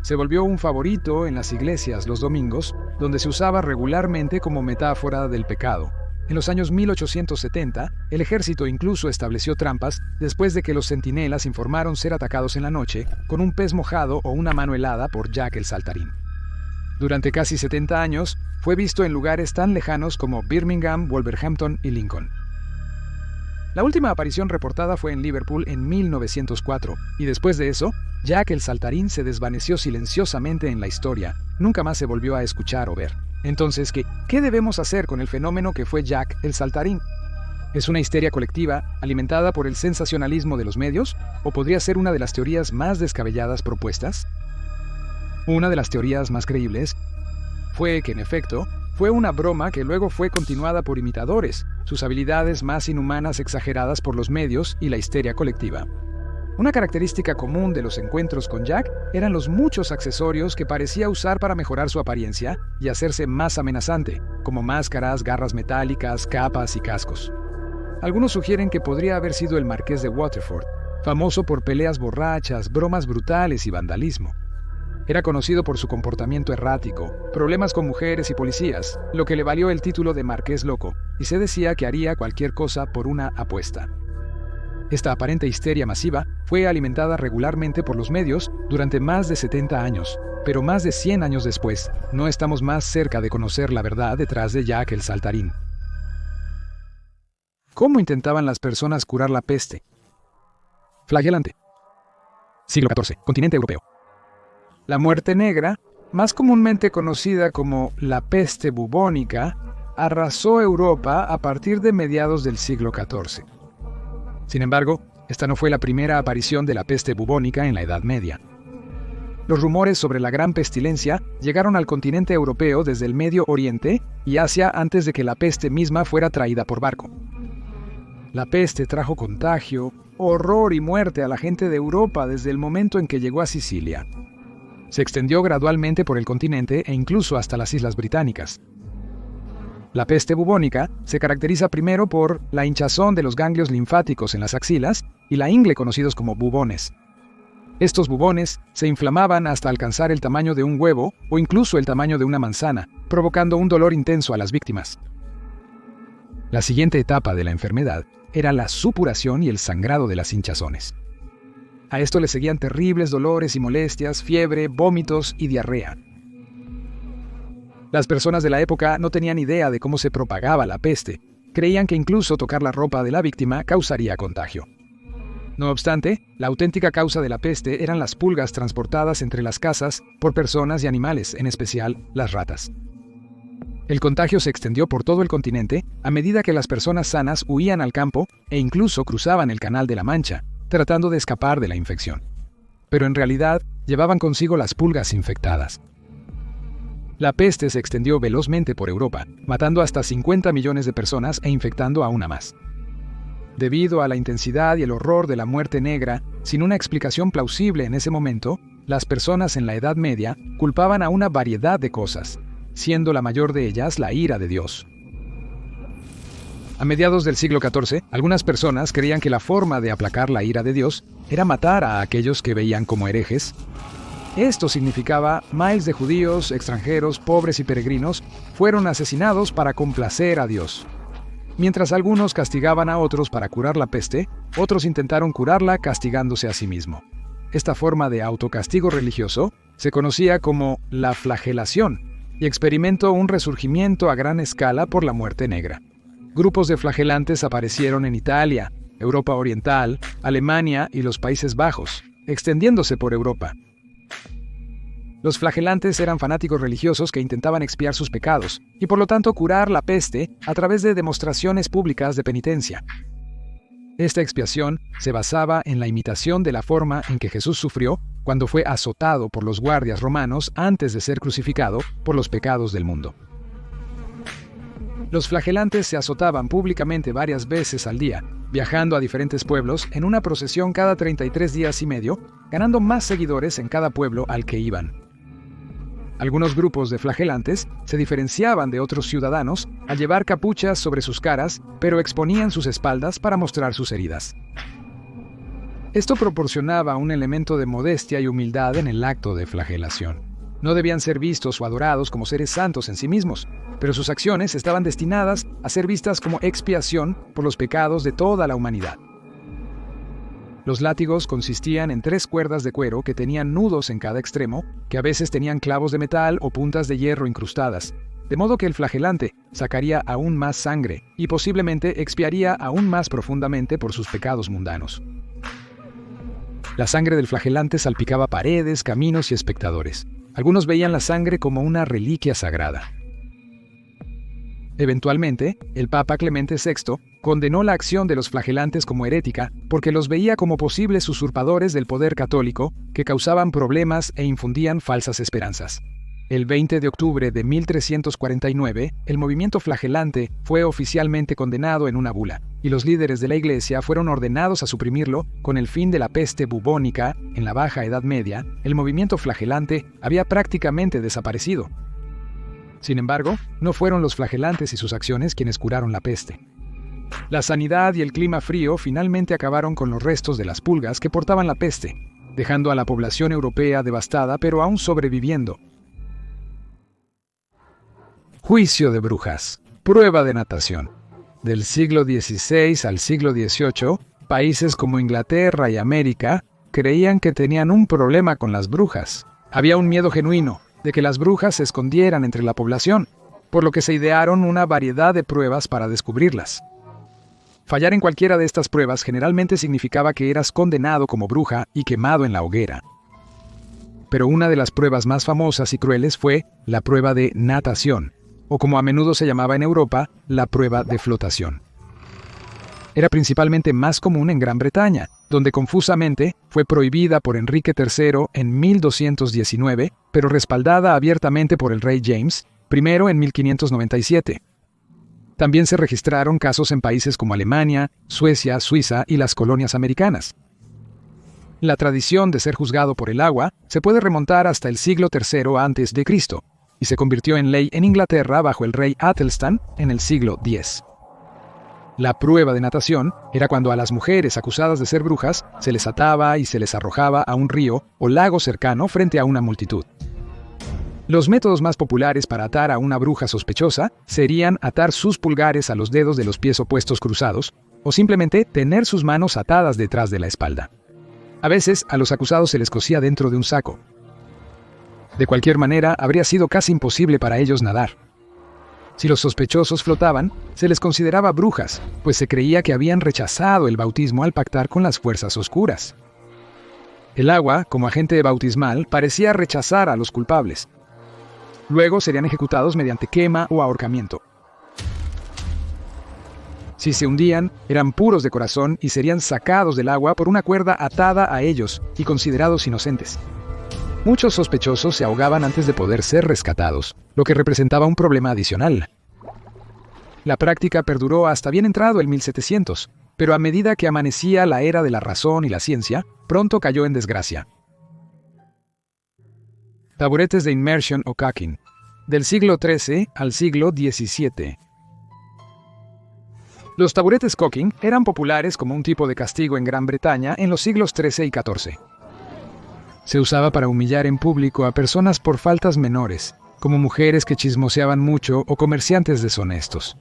Se volvió un favorito en las iglesias los domingos, donde se usaba regularmente como metáfora del pecado. En los años 1870, el ejército incluso estableció trampas después de que los centinelas informaron ser atacados en la noche con un pez mojado o una mano helada por Jack el saltarín. Durante casi 70 años, fue visto en lugares tan lejanos como Birmingham, Wolverhampton y Lincoln. La última aparición reportada fue en Liverpool en 1904, y después de eso, Jack el saltarín se desvaneció silenciosamente en la historia. Nunca más se volvió a escuchar o ver. Entonces, ¿qué debemos hacer con el fenómeno que fue Jack el saltarín? ¿Es una histeria colectiva alimentada por el sensacionalismo de los medios o podría ser una de las teorías más descabelladas propuestas? Una de las teorías más creíbles fue que, en efecto, fue una broma que luego fue continuada por imitadores, sus habilidades más inhumanas exageradas por los medios y la histeria colectiva. Una característica común de los encuentros con Jack eran los muchos accesorios que parecía usar para mejorar su apariencia y hacerse más amenazante, como máscaras, garras metálicas, capas y cascos. Algunos sugieren que podría haber sido el marqués de Waterford, famoso por peleas borrachas, bromas brutales y vandalismo. Era conocido por su comportamiento errático, problemas con mujeres y policías, lo que le valió el título de Marqués Loco, y se decía que haría cualquier cosa por una apuesta. Esta aparente histeria masiva fue alimentada regularmente por los medios durante más de 70 años, pero más de 100 años después, no estamos más cerca de conocer la verdad detrás de Jack el saltarín. ¿Cómo intentaban las personas curar la peste? Flagelante. Siglo XIV, continente europeo. La muerte negra, más comúnmente conocida como la peste bubónica, arrasó Europa a partir de mediados del siglo XIV. Sin embargo, esta no fue la primera aparición de la peste bubónica en la Edad Media. Los rumores sobre la gran pestilencia llegaron al continente europeo desde el Medio Oriente y Asia antes de que la peste misma fuera traída por barco. La peste trajo contagio, horror y muerte a la gente de Europa desde el momento en que llegó a Sicilia. Se extendió gradualmente por el continente e incluso hasta las Islas Británicas. La peste bubónica se caracteriza primero por la hinchazón de los ganglios linfáticos en las axilas y la ingle conocidos como bubones. Estos bubones se inflamaban hasta alcanzar el tamaño de un huevo o incluso el tamaño de una manzana, provocando un dolor intenso a las víctimas. La siguiente etapa de la enfermedad era la supuración y el sangrado de las hinchazones. A esto le seguían terribles dolores y molestias, fiebre, vómitos y diarrea. Las personas de la época no tenían idea de cómo se propagaba la peste. Creían que incluso tocar la ropa de la víctima causaría contagio. No obstante, la auténtica causa de la peste eran las pulgas transportadas entre las casas por personas y animales, en especial las ratas. El contagio se extendió por todo el continente a medida que las personas sanas huían al campo e incluso cruzaban el Canal de la Mancha, tratando de escapar de la infección. Pero en realidad llevaban consigo las pulgas infectadas. La peste se extendió velozmente por Europa, matando hasta 50 millones de personas e infectando aún a más. Debido a la intensidad y el horror de la muerte negra, sin una explicación plausible en ese momento, las personas en la Edad Media culpaban a una variedad de cosas, siendo la mayor de ellas la ira de Dios. A mediados del siglo XIV, algunas personas creían que la forma de aplacar la ira de Dios era matar a aquellos que veían como herejes. Esto significaba miles de judíos, extranjeros, pobres y peregrinos fueron asesinados para complacer a Dios. Mientras algunos castigaban a otros para curar la peste, otros intentaron curarla castigándose a sí mismo. Esta forma de autocastigo religioso se conocía como la flagelación y experimentó un resurgimiento a gran escala por la muerte negra. Grupos de flagelantes aparecieron en Italia, Europa Oriental, Alemania y los Países Bajos, extendiéndose por Europa. Los flagelantes eran fanáticos religiosos que intentaban expiar sus pecados y por lo tanto curar la peste a través de demostraciones públicas de penitencia. Esta expiación se basaba en la imitación de la forma en que Jesús sufrió cuando fue azotado por los guardias romanos antes de ser crucificado por los pecados del mundo. Los flagelantes se azotaban públicamente varias veces al día, viajando a diferentes pueblos en una procesión cada 33 días y medio, ganando más seguidores en cada pueblo al que iban. Algunos grupos de flagelantes se diferenciaban de otros ciudadanos al llevar capuchas sobre sus caras, pero exponían sus espaldas para mostrar sus heridas. Esto proporcionaba un elemento de modestia y humildad en el acto de flagelación. No debían ser vistos o adorados como seres santos en sí mismos, pero sus acciones estaban destinadas a ser vistas como expiación por los pecados de toda la humanidad. Los látigos consistían en 3 cuerdas de cuero que tenían nudos en cada extremo, que a veces tenían clavos de metal o puntas de hierro incrustadas, de modo que el flagelante sacaría aún más sangre y posiblemente expiaría aún más profundamente por sus pecados mundanos. La sangre del flagelante salpicaba paredes, caminos y espectadores. Algunos veían la sangre como una reliquia sagrada. Eventualmente, el Papa Clemente VI condenó la acción de los flagelantes como herética porque los veía como posibles usurpadores del poder católico que causaban problemas e infundían falsas esperanzas. El 20 de octubre de 1349, el movimiento flagelante fue oficialmente condenado en una bula, y los líderes de la Iglesia fueron ordenados a suprimirlo con el fin de la peste bubónica. En la Baja Edad Media, el movimiento flagelante había prácticamente desaparecido. Sin embargo, no fueron los flagelantes y sus acciones quienes curaron la peste. La sanidad y el clima frío finalmente acabaron con los restos de las pulgas que portaban la peste, dejando a la población europea devastada pero aún sobreviviendo. Juicio de brujas. Prueba de natación. Del siglo XVI al siglo XVIII, países como Inglaterra y América creían que tenían un problema con las brujas. Había un miedo genuino de que las brujas se escondieran entre la población, por lo que se idearon una variedad de pruebas para descubrirlas. Fallar en cualquiera de estas pruebas generalmente significaba que eras condenado como bruja y quemado en la hoguera. Pero una de las pruebas más famosas y crueles fue la prueba de natación, o como a menudo se llamaba en Europa, la prueba de flotación. Era principalmente más común en Gran Bretaña, donde confusamente fue prohibida por Enrique III en 1219, pero respaldada abiertamente por el rey James I en 1597. También se registraron casos en países como Alemania, Suecia, Suiza y las colonias americanas. La tradición de ser juzgado por el agua se puede remontar hasta el siglo III a.C., y se convirtió en ley en Inglaterra bajo el rey Athelstan en el siglo X. La prueba de natación era cuando a las mujeres acusadas de ser brujas se les ataba y se les arrojaba a un río o lago cercano frente a una multitud. Los métodos más populares para atar a una bruja sospechosa serían atar sus pulgares a los dedos de los pies opuestos cruzados o simplemente tener sus manos atadas detrás de la espalda. A veces a los acusados se les cosía dentro de un saco. De cualquier manera, habría sido casi imposible para ellos nadar. Si los sospechosos flotaban, se les consideraba brujas, pues se creía que habían rechazado el bautismo al pactar con las fuerzas oscuras. El agua, como agente bautismal, parecía rechazar a los culpables. Luego serían ejecutados mediante quema o ahorcamiento. Si se hundían, eran puros de corazón y serían sacados del agua por una cuerda atada a ellos y considerados inocentes. Muchos sospechosos se ahogaban antes de poder ser rescatados, lo que representaba un problema adicional. La práctica perduró hasta bien entrado el 1700, pero a medida que amanecía la era de la razón y la ciencia, pronto cayó en desgracia. Taburetes de immersion o caulking, del siglo XIII al siglo XVII. Los taburetes caulking eran populares como un tipo de castigo en Gran Bretaña en los siglos XIII y XIV. Se usaba para humillar en público a personas por faltas menores, como mujeres que chismoseaban mucho o comerciantes deshonestos.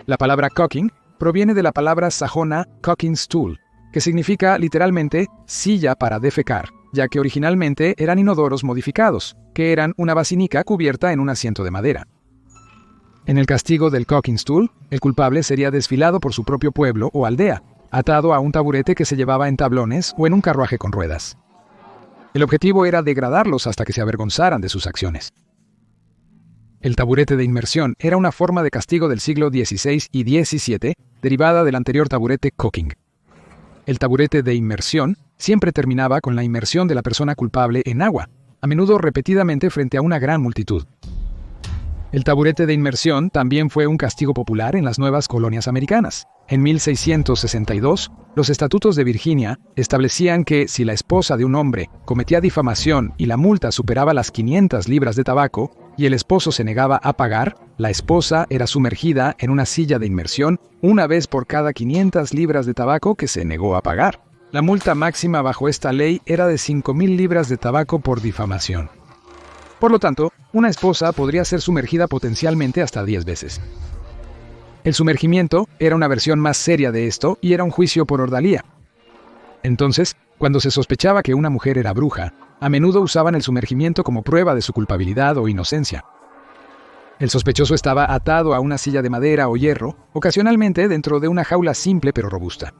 La palabra cocking proviene de la palabra sajona cocking stool, que significa literalmente silla para defecar, ya que originalmente eran inodoros modificados, que eran una basinica cubierta en un asiento de madera. En el castigo del cocking stool, el culpable sería desfilado por su propio pueblo o aldea, atado a un taburete que se llevaba en tablones o en un carruaje con ruedas. El objetivo era degradarlos hasta que se avergonzaran de sus acciones. El taburete de inmersión era una forma de castigo del siglo XVI y XVII, derivada del anterior taburete cocking. El taburete de inmersión siempre terminaba con la inmersión de la persona culpable en agua, a menudo repetidamente frente a una gran multitud. El taburete de inmersión también fue un castigo popular en las nuevas colonias americanas. En 1662, los estatutos de Virginia establecían que si la esposa de un hombre cometía difamación y la multa superaba las 500 libras de tabaco y el esposo se negaba a pagar, la esposa era sumergida en una silla de inmersión una vez por cada 500 libras de tabaco que se negó a pagar. La multa máxima bajo esta ley era de 5.000 libras de tabaco por difamación. Por lo tanto, una esposa podría ser sumergida potencialmente hasta 10 veces. El sumergimiento era una versión más seria de esto y era un juicio por ordalía. Entonces, cuando se sospechaba que una mujer era bruja, a menudo usaban el sumergimiento como prueba de su culpabilidad o inocencia. El sospechoso estaba atado a una silla de madera o hierro, ocasionalmente dentro de una jaula simple pero robusta.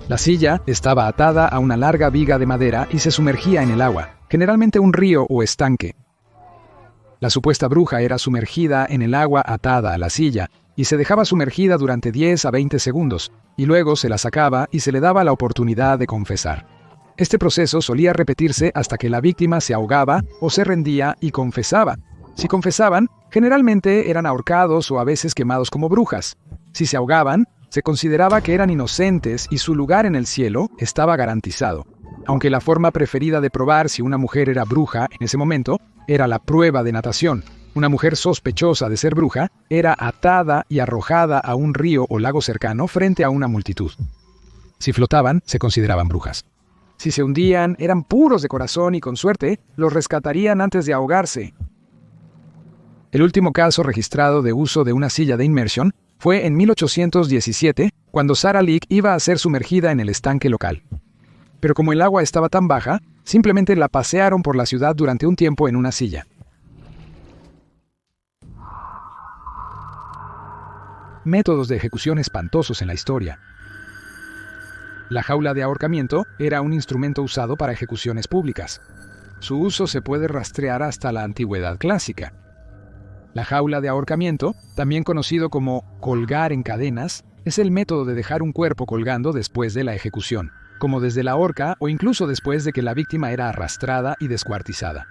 La silla estaba atada a una larga viga de madera y se sumergía en el agua, generalmente un río o estanque. La supuesta bruja era sumergida en el agua atada a la silla y se dejaba sumergida durante 10 a 20 segundos, y luego se la sacaba y se le daba la oportunidad de confesar. Este proceso solía repetirse hasta que la víctima se ahogaba o se rendía y confesaba. Si confesaban, generalmente eran ahorcados o a veces quemados como brujas. Si se ahogaban, se consideraba que eran inocentes y su lugar en el cielo estaba garantizado. Aunque la forma preferida de probar si una mujer era bruja en ese momento era la prueba de natación. Una mujer sospechosa de ser bruja era atada y arrojada a un río o lago cercano frente a una multitud. Si flotaban, se consideraban brujas. Si se hundían, eran puros de corazón y con suerte, los rescatarían antes de ahogarse. El último caso registrado de uso de una silla de inmersión fue en 1817, cuando Sarah Leak iba a ser sumergida en el estanque local. Pero como el agua estaba tan baja, simplemente la pasearon por la ciudad durante un tiempo en una silla. Métodos de ejecución espantosos en la historia. La jaula de ahorcamiento era un instrumento usado para ejecuciones públicas. Su uso se puede rastrear hasta la antigüedad clásica. La jaula de ahorcamiento, también conocido como colgar en cadenas, es el método de dejar un cuerpo colgando después de la ejecución, como desde la horca o incluso después de que la víctima era arrastrada y descuartizada.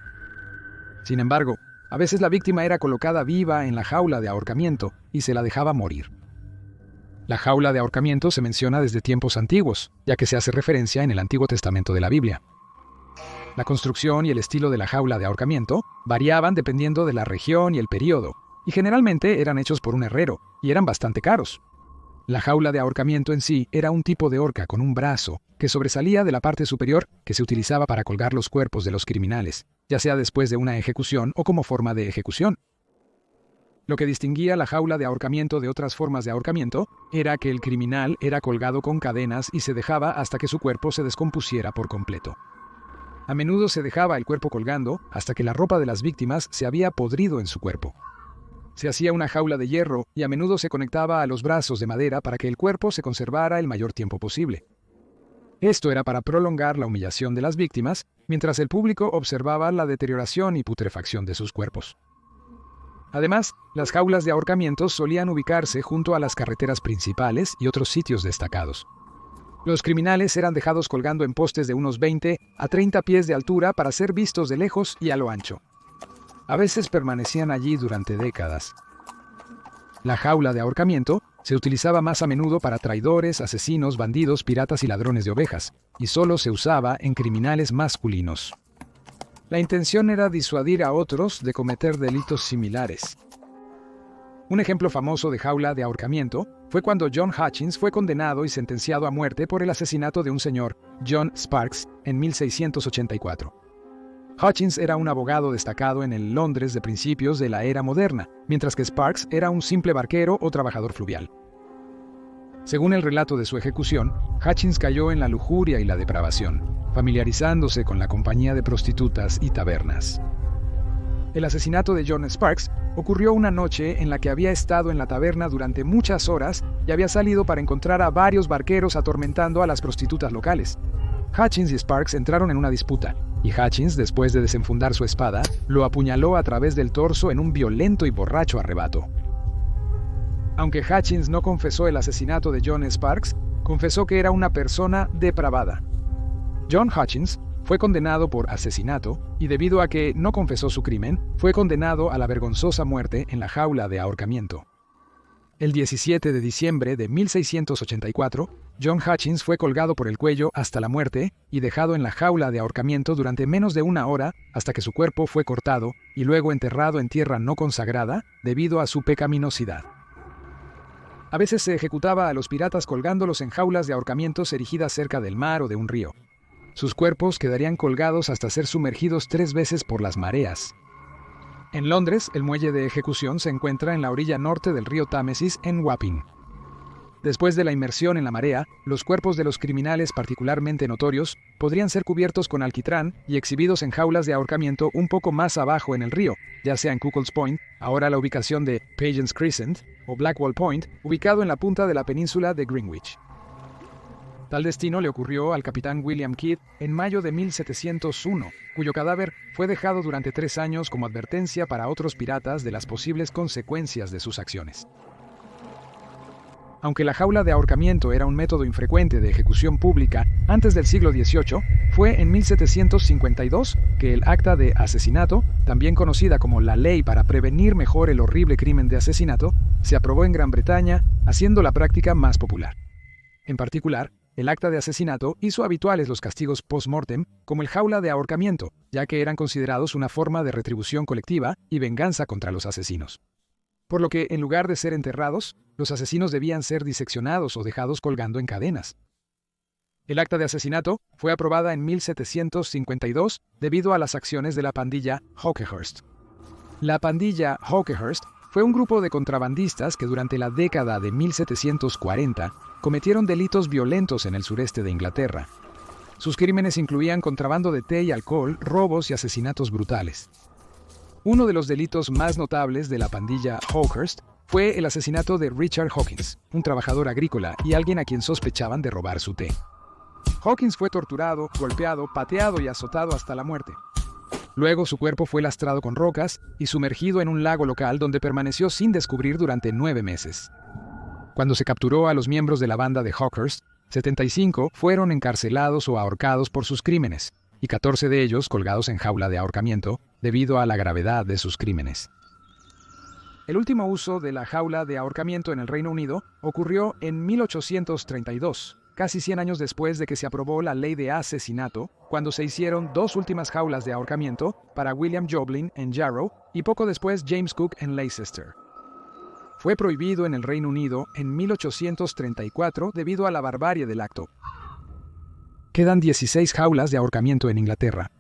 Sin embargo, a veces la víctima era colocada viva en la jaula de ahorcamiento y se la dejaba morir. La jaula de ahorcamiento se menciona desde tiempos antiguos, ya que se hace referencia en el Antiguo Testamento de la Biblia. La construcción y el estilo de la jaula de ahorcamiento variaban dependiendo de la región y el período, y generalmente eran hechos por un herrero, y eran bastante caros. La jaula de ahorcamiento en sí era un tipo de horca con un brazo que sobresalía de la parte superior que se utilizaba para colgar los cuerpos de los criminales, ya sea después de una ejecución o como forma de ejecución. Lo que distinguía la jaula de ahorcamiento de otras formas de ahorcamiento era que el criminal era colgado con cadenas y se dejaba hasta que su cuerpo se descompusiera por completo. A menudo se dejaba el cuerpo colgando hasta que la ropa de las víctimas se había podrido en su cuerpo. Se hacía una jaula de hierro y a menudo se conectaba a los brazos de madera para que el cuerpo se conservara el mayor tiempo posible. Esto era para prolongar la humillación de las víctimas, mientras el público observaba la deterioración y putrefacción de sus cuerpos. Además, las jaulas de ahorcamiento solían ubicarse junto a las carreteras principales y otros sitios destacados. Los criminales eran dejados colgando en postes de unos 20 a 30 pies de altura para ser vistos de lejos y a lo ancho. A veces permanecían allí durante décadas. La jaula de ahorcamiento se utilizaba más a menudo para traidores, asesinos, bandidos, piratas y ladrones de ovejas, y solo se usaba en criminales masculinos. La intención era disuadir a otros de cometer delitos similares. Un ejemplo famoso de jaula de ahorcamiento fue cuando John Hutchins fue condenado y sentenciado a muerte por el asesinato de un señor, John Sparks, en 1684. Hutchins era un abogado destacado en el Londres de principios de la era moderna, mientras que Sparks era un simple barquero o trabajador fluvial. Según el relato de su ejecución, Hutchins cayó en la lujuria y la depravación, familiarizándose con la compañía de prostitutas y tabernas. El asesinato de John Sparks ocurrió una noche en la que había estado en la taberna durante muchas horas y había salido para encontrar a varios barqueros atormentando a las prostitutas locales. Hutchins y Sparks entraron en una disputa, y Hutchins, después de desenfundar su espada, lo apuñaló a través del torso en un violento y borracho arrebato. Aunque Hutchins no confesó el asesinato de John Sparks, confesó que era una persona depravada. John Hutchins fue condenado por asesinato y, debido a que no confesó su crimen, fue condenado a la vergonzosa muerte en la jaula de ahorcamiento. El 17 de diciembre de 1684, John Hutchins fue colgado por el cuello hasta la muerte y dejado en la jaula de ahorcamiento durante menos de una hora hasta que su cuerpo fue cortado y luego enterrado en tierra no consagrada debido a su pecaminosidad. A veces se ejecutaba a los piratas colgándolos en jaulas de ahorcamientos erigidas cerca del mar o de un río. Sus cuerpos quedarían colgados hasta ser sumergidos 3 veces por las mareas. En Londres, el muelle de ejecución se encuentra en la orilla norte del río Támesis, en Wapping. Después de la inmersión en la marea, los cuerpos de los criminales particularmente notorios podrían ser cubiertos con alquitrán y exhibidos en jaulas de ahorcamiento un poco más abajo en el río, ya sea en Cuckold's Point, ahora la ubicación de Pagans Crescent, o Blackwall Point, ubicado en la punta de la península de Greenwich. Tal destino le ocurrió al capitán William Kidd en mayo de 1701, cuyo cadáver fue dejado durante 3 años como advertencia para otros piratas de las posibles consecuencias de sus acciones. Aunque la jaula de ahorcamiento era un método infrecuente de ejecución pública antes del siglo XVIII, fue en 1752 que el acta de asesinato, también conocida como la Ley para prevenir mejor el horrible crimen de asesinato, se aprobó en Gran Bretaña, haciendo la práctica más popular. En particular, el acta de asesinato hizo habituales los castigos post-mortem como el jaula de ahorcamiento, ya que eran considerados una forma de retribución colectiva y venganza contra los asesinos. Por lo que, en lugar de ser enterrados, los asesinos debían ser diseccionados o dejados colgando en cadenas. El acta de asesinato fue aprobada en 1752 debido a las acciones de la pandilla Hawkehurst. La pandilla Hawkehurst fue un grupo de contrabandistas que durante la década de 1740 cometieron delitos violentos en el sureste de Inglaterra. Sus crímenes incluían contrabando de té y alcohol, robos y asesinatos brutales. Uno de los delitos más notables de la pandilla Hawkehurst fue el asesinato de Richard Hawkins, un trabajador agrícola y alguien a quien sospechaban de robar su té. Hawkins fue torturado, golpeado, pateado y azotado hasta la muerte. Luego su cuerpo fue lastrado con rocas y sumergido en un lago local donde permaneció sin descubrir durante 9 meses. Cuando se capturó a los miembros de la banda de Hawkehurst, 75 fueron encarcelados o ahorcados por sus crímenes, y 14 de ellos colgados en jaula de ahorcamiento debido a la gravedad de sus crímenes. El último uso de la jaula de ahorcamiento en el Reino Unido ocurrió en 1832, casi 100 años después de que se aprobó la ley de asesinato, cuando se hicieron 2 últimas jaulas de ahorcamiento para William Joblin en Jarrow y poco después James Cook en Leicester. Fue prohibido en el Reino Unido en 1834 debido a la barbarie del acto. Quedan 16 jaulas de ahorcamiento en Inglaterra.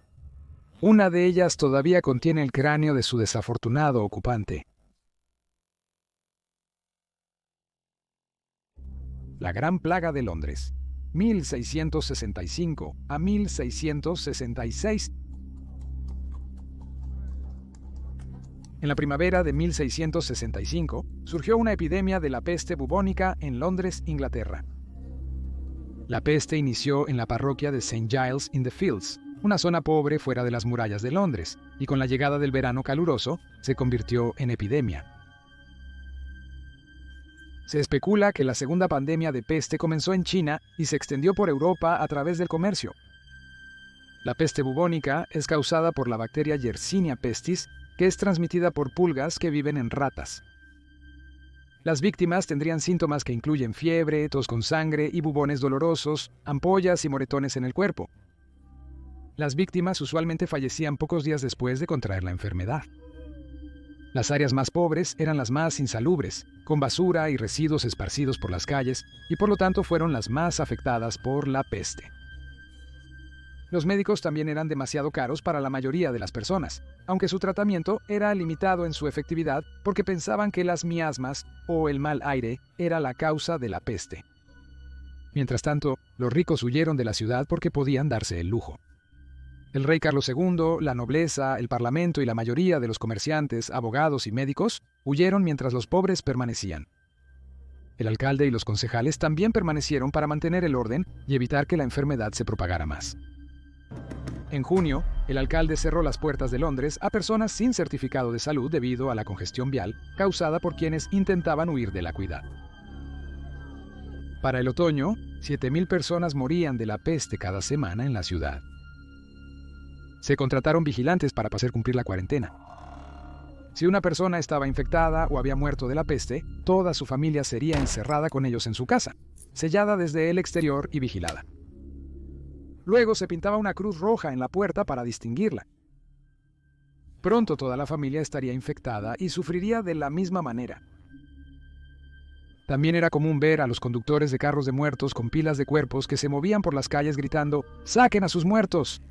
Una de ellas todavía contiene el cráneo de su desafortunado ocupante. La Gran Plaga de Londres, 1665 a 1666. En la primavera de 1665 surgió una epidemia de la peste bubónica en Londres, Inglaterra. La peste inició en la parroquia de St. Giles in the Fields, una zona pobre fuera de las murallas de Londres, y con la llegada del verano caluroso se convirtió en epidemia. Se especula que la segunda pandemia de peste comenzó en China y se extendió por Europa a través del comercio. La peste bubónica es causada por la bacteria Yersinia pestis, que es transmitida por pulgas que viven en ratas. Las víctimas tendrían síntomas que incluyen fiebre, tos con sangre y bubones dolorosos, ampollas y moretones en el cuerpo. Las víctimas usualmente fallecían pocos días después de contraer la enfermedad. Las áreas más pobres eran las más insalubres, con basura y residuos esparcidos por las calles, y por lo tanto fueron las más afectadas por la peste. Los médicos también eran demasiado caros para la mayoría de las personas, aunque su tratamiento era limitado en su efectividad porque pensaban que las miasmas o el mal aire era la causa de la peste. Mientras tanto, los ricos huyeron de la ciudad porque podían darse el lujo. El rey Carlos II, la nobleza, el parlamento y la mayoría de los comerciantes, abogados y médicos huyeron mientras los pobres permanecían. El alcalde y los concejales también permanecieron para mantener el orden y evitar que la enfermedad se propagara más. En junio, el alcalde cerró las puertas de Londres a personas sin certificado de salud debido a la congestión vial causada por quienes intentaban huir de la acuidad. Para el otoño, 7.000 personas morían de la peste cada semana en la ciudad. Se contrataron vigilantes para hacer cumplir la cuarentena. Si una persona estaba infectada o había muerto de la peste, toda su familia sería encerrada con ellos en su casa, sellada desde el exterior y vigilada. Luego se pintaba una cruz roja en la puerta para distinguirla. Pronto toda la familia estaría infectada y sufriría de la misma manera. También era común ver a los conductores de carros de muertos con pilas de cuerpos que se movían por las calles gritando «¡Saquen a sus muertos!».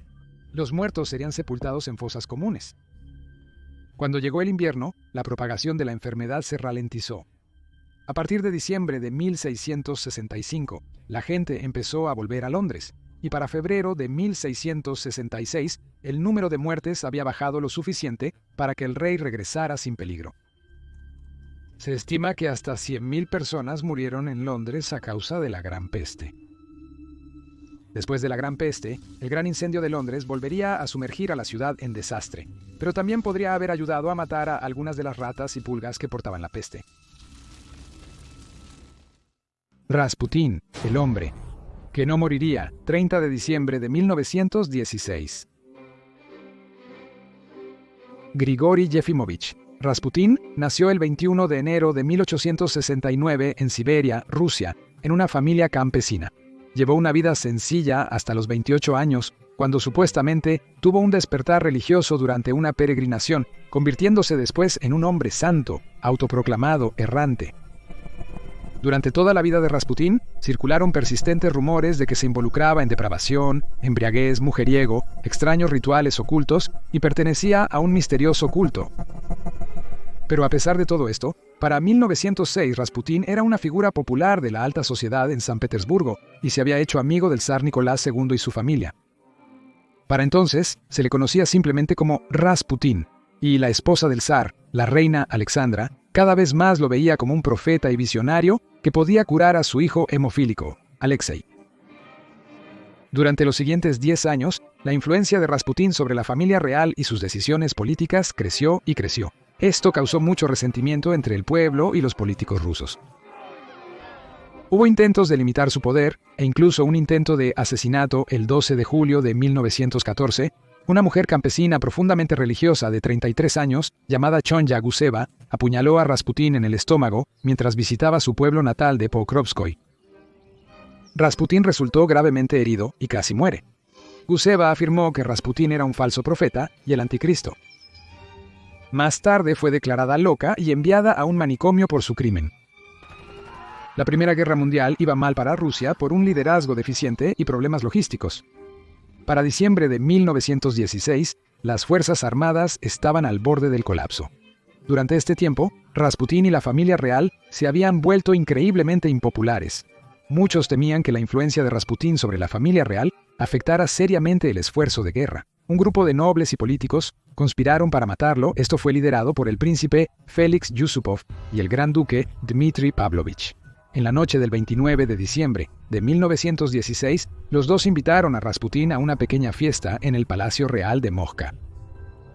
Los muertos serían sepultados en fosas comunes. Cuando llegó el invierno, la propagación de la enfermedad se ralentizó. A partir de diciembre de 1665, la gente empezó a volver a Londres, y para febrero de 1666, el número de muertes había bajado lo suficiente para que el rey regresara sin peligro. Se estima que hasta 100.000 personas murieron en Londres a causa de la Gran Peste. Después de la Gran Peste, el Gran Incendio de Londres volvería a sumergir a la ciudad en desastre, pero también podría haber ayudado a matar a algunas de las ratas y pulgas que portaban la peste. Rasputín, el hombre, que no moriría, 30 de diciembre de 1916. Grigori Yefimovich Rasputín nació el 21 de enero de 1869 en Siberia, Rusia, en una familia campesina. Llevó una vida sencilla hasta los 28 años, cuando supuestamente tuvo un despertar religioso durante una peregrinación, convirtiéndose después en un hombre santo, autoproclamado errante. Durante toda la vida de Rasputín, circularon persistentes rumores de que se involucraba en depravación, embriaguez, mujeriego, extraños rituales ocultos y pertenecía a un misterioso culto. Pero a pesar de todo esto, para 1906 Rasputín era una figura popular de la alta sociedad en San Petersburgo y se había hecho amigo del zar Nicolás II y su familia. Para entonces, se le conocía simplemente como Rasputín, y la esposa del zar, la reina Alexandra, cada vez más lo veía como un profeta y visionario que podía curar a su hijo hemofílico, Alexei. Durante los siguientes 10 años, la influencia de Rasputín sobre la familia real y sus decisiones políticas creció y creció. Esto causó mucho resentimiento entre el pueblo y los políticos rusos. Hubo intentos de limitar su poder, e incluso un intento de asesinato el 12 de julio de 1914. Una mujer campesina profundamente religiosa de 33 años, llamada Chonya Guseva, apuñaló a Rasputín en el estómago mientras visitaba su pueblo natal de Pokrovskoy. Rasputín resultó gravemente herido y casi muere. Guseva afirmó que Rasputín era un falso profeta y el anticristo. Más tarde fue declarada loca y enviada a un manicomio por su crimen. La Primera Guerra Mundial iba mal para Rusia por un liderazgo deficiente y problemas logísticos. Para diciembre de 1916, las Fuerzas Armadas estaban al borde del colapso. Durante este tiempo, Rasputín y la familia real se habían vuelto increíblemente impopulares. Muchos temían que la influencia de Rasputín sobre la familia real afectara seriamente el esfuerzo de guerra. Un grupo de nobles y políticos conspiraron para matarlo. Esto fue liderado por el príncipe Félix Yusupov y el gran duque Dmitri Pavlovich. En la noche del 29 de diciembre de 1916, los dos invitaron a Rasputín a una pequeña fiesta en el Palacio Real de Mosca.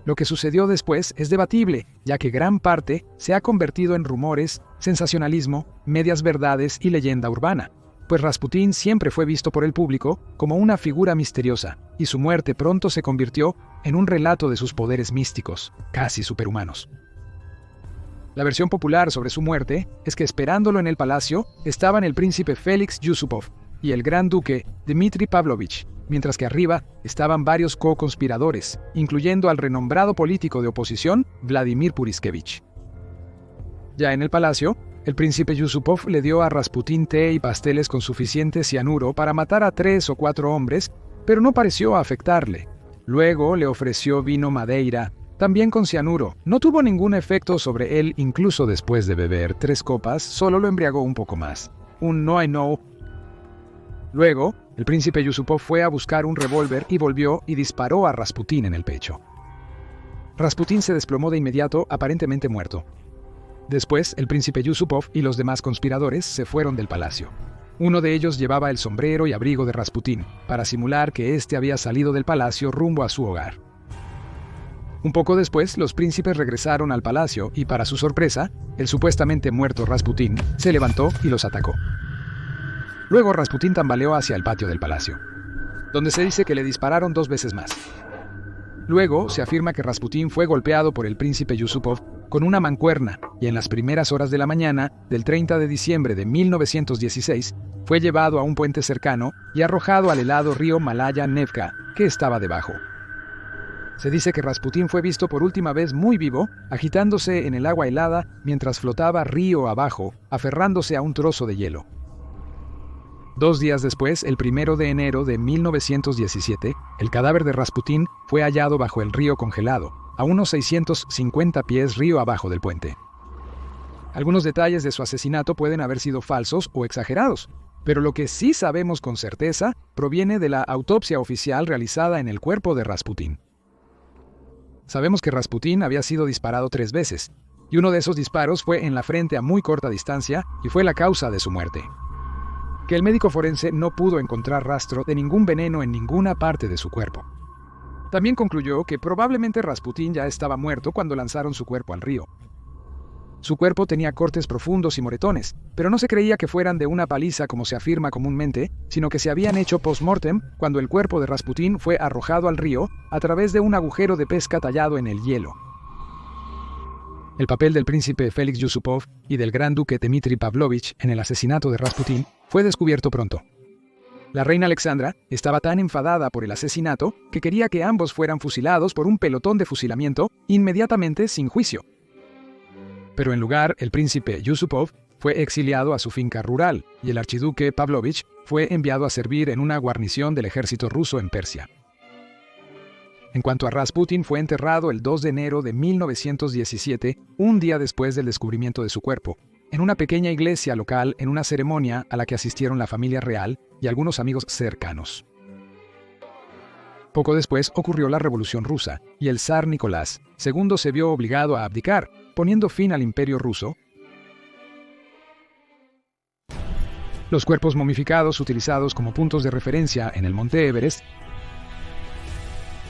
Lo que sucedió después es debatible, ya que gran parte se ha convertido en rumores, sensacionalismo, medias verdades y leyenda urbana, pues Rasputín siempre fue visto por el público como una figura misteriosa, y su muerte pronto se convirtió en un relato de sus poderes místicos, casi superhumanos. La versión popular sobre su muerte es que esperándolo en el palacio estaban el príncipe Félix Yusupov y el gran duque Dmitri Pavlovich, mientras que arriba estaban varios co-conspiradores, incluyendo al renombrado político de oposición Vladimir Puriskevich. Ya en el palacio, el príncipe Yusupov le dio a Rasputín té y pasteles con suficiente cianuro para matar a 3 o 4 hombres pero no pareció afectarle. Luego le ofreció vino Madeira, también con cianuro. No tuvo ningún efecto sobre él, incluso después de beber 3 copas, solo lo embriagó un poco más. Un no I know. Luego, el príncipe Yusupov fue a buscar un revólver y volvió y disparó a Rasputín en el pecho. Rasputín se desplomó de inmediato, aparentemente muerto. Después, el príncipe Yusupov y los demás conspiradores se fueron del palacio. Uno de ellos llevaba el sombrero y abrigo de Rasputín, para simular que éste había salido del palacio rumbo a su hogar. Un poco después, los príncipes regresaron al palacio y, para su sorpresa, el supuestamente muerto Rasputín se levantó y los atacó. Luego Rasputín tambaleó hacia el patio del palacio, donde se dice que le dispararon 2 veces más. Luego se afirma que Rasputín fue golpeado por el príncipe Yusupov con una mancuerna y en las primeras horas de la mañana del 30 de diciembre de 1916 fue llevado a un puente cercano y arrojado al helado río Malaya Nevka, que estaba debajo. Se dice que Rasputín fue visto por última vez muy vivo, agitándose en el agua helada mientras flotaba río abajo, aferrándose a un trozo de hielo. 2 días después, el 1 de enero de 1917, el cadáver de Rasputín fue hallado bajo el río congelado, a unos 650 pies río abajo del puente. Algunos detalles de su asesinato pueden haber sido falsos o exagerados, pero lo que sí sabemos con certeza proviene de la autopsia oficial realizada en el cuerpo de Rasputín. Sabemos que Rasputín había sido disparado 3 veces, y uno de esos disparos fue en la frente a muy corta distancia y fue la causa de su muerte. Que el médico forense no pudo encontrar rastro de ningún veneno en ninguna parte de su cuerpo. También concluyó que probablemente Rasputín ya estaba muerto cuando lanzaron su cuerpo al río. Su cuerpo tenía cortes profundos y moretones, pero no se creía que fueran de una paliza como se afirma comúnmente, sino que se habían hecho post-mortem cuando el cuerpo de Rasputín fue arrojado al río a través de un agujero de pesca tallado en el hielo. El papel del príncipe Félix Yusupov y del gran duque Dmitri Pavlovich en el asesinato de Rasputín fue descubierto pronto. La reina Alexandra estaba tan enfadada por el asesinato que quería que ambos fueran fusilados por un pelotón de fusilamiento inmediatamente sin juicio. Pero en lugar, el príncipe Yusupov fue exiliado a su finca rural y el archiduque Pavlovich fue enviado a servir en una guarnición del ejército ruso en Persia. En cuanto a Rasputín, fue enterrado el 2 de enero de 1917, un día después del descubrimiento de su cuerpo, en una pequeña iglesia local en una ceremonia a la que asistieron la familia real y algunos amigos cercanos. Poco después ocurrió la Revolución Rusa y el zar Nicolás II se vio obligado a abdicar, poniendo fin al Imperio Ruso. Los cuerpos momificados utilizados como puntos de referencia en el Monte Everest.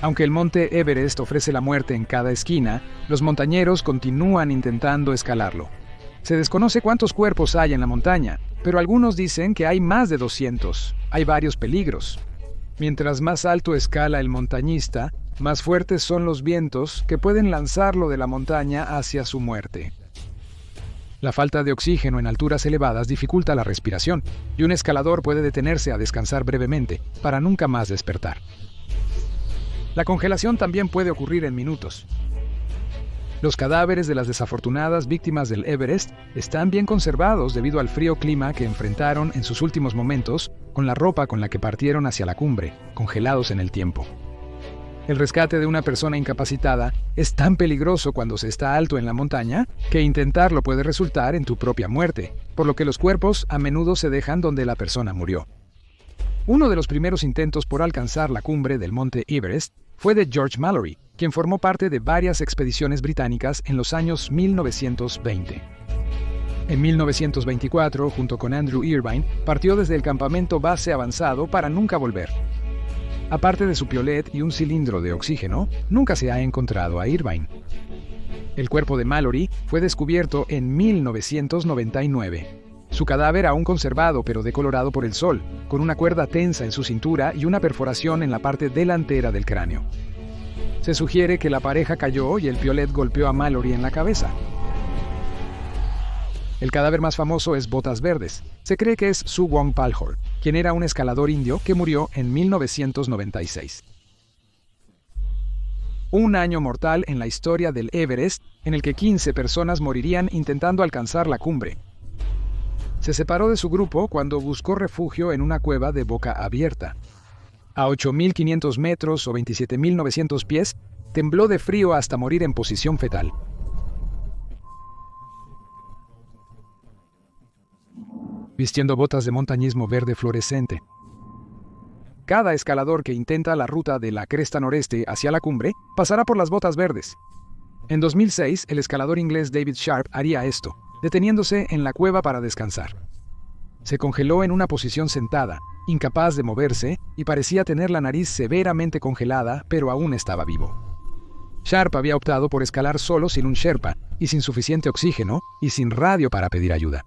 Aunque el Monte Everest ofrece la muerte en cada esquina, los montañeros continúan intentando escalarlo. Se desconoce cuántos cuerpos hay en la montaña, pero algunos dicen que hay más de 200. Hay varios peligros. Mientras más alto escala el montañista, más fuertes son los vientos que pueden lanzarlo de la montaña hacia su muerte. La falta de oxígeno en alturas elevadas dificulta la respiración, y un escalador puede detenerse a descansar brevemente, para nunca más despertar. La congelación también puede ocurrir en minutos. Los cadáveres de las desafortunadas víctimas del Everest están bien conservados debido al frío clima que enfrentaron en sus últimos momentos con la ropa con la que partieron hacia la cumbre, congelados en el tiempo. El rescate de una persona incapacitada es tan peligroso cuando se está alto en la montaña que intentarlo puede resultar en tu propia muerte, por lo que los cuerpos a menudo se dejan donde la persona murió. Uno de los primeros intentos por alcanzar la cumbre del monte Everest fue de George Mallory, quien formó parte de varias expediciones británicas en los años 1920. En 1924, junto con Andrew Irvine, partió desde el campamento base avanzado para nunca volver. Aparte de su piolet y un cilindro de oxígeno, nunca se ha encontrado a Irvine. El cuerpo de Mallory fue descubierto en 1999. Su cadáver aún conservado pero decolorado por el sol, con una cuerda tensa en su cintura y una perforación en la parte delantera del cráneo. Se sugiere que la pareja cayó y el piolet golpeó a Mallory en la cabeza. El cadáver más famoso es Botas Verdes. Se cree que es Su Wong Palhor, quien era un escalador indio que murió en 1996. Un año mortal en la historia del Everest, en el que 15 personas morirían intentando alcanzar la cumbre. Se separó de su grupo cuando buscó refugio en una cueva de boca abierta. A 8.500 metros o 27.900 pies, tembló de frío hasta morir en posición fetal. Vistiendo botas de montañismo verde fluorescente. Cada escalador que intenta la ruta de la cresta noreste hacia la cumbre pasará por las botas verdes. En 2006, el escalador inglés David Sharp haría esto, deteniéndose en la cueva para descansar. Se congeló en una posición sentada, incapaz de moverse, y parecía tener la nariz severamente congelada, pero aún estaba vivo. Sharp había optado por escalar solo sin un Sherpa, y sin suficiente oxígeno, y sin radio para pedir ayuda.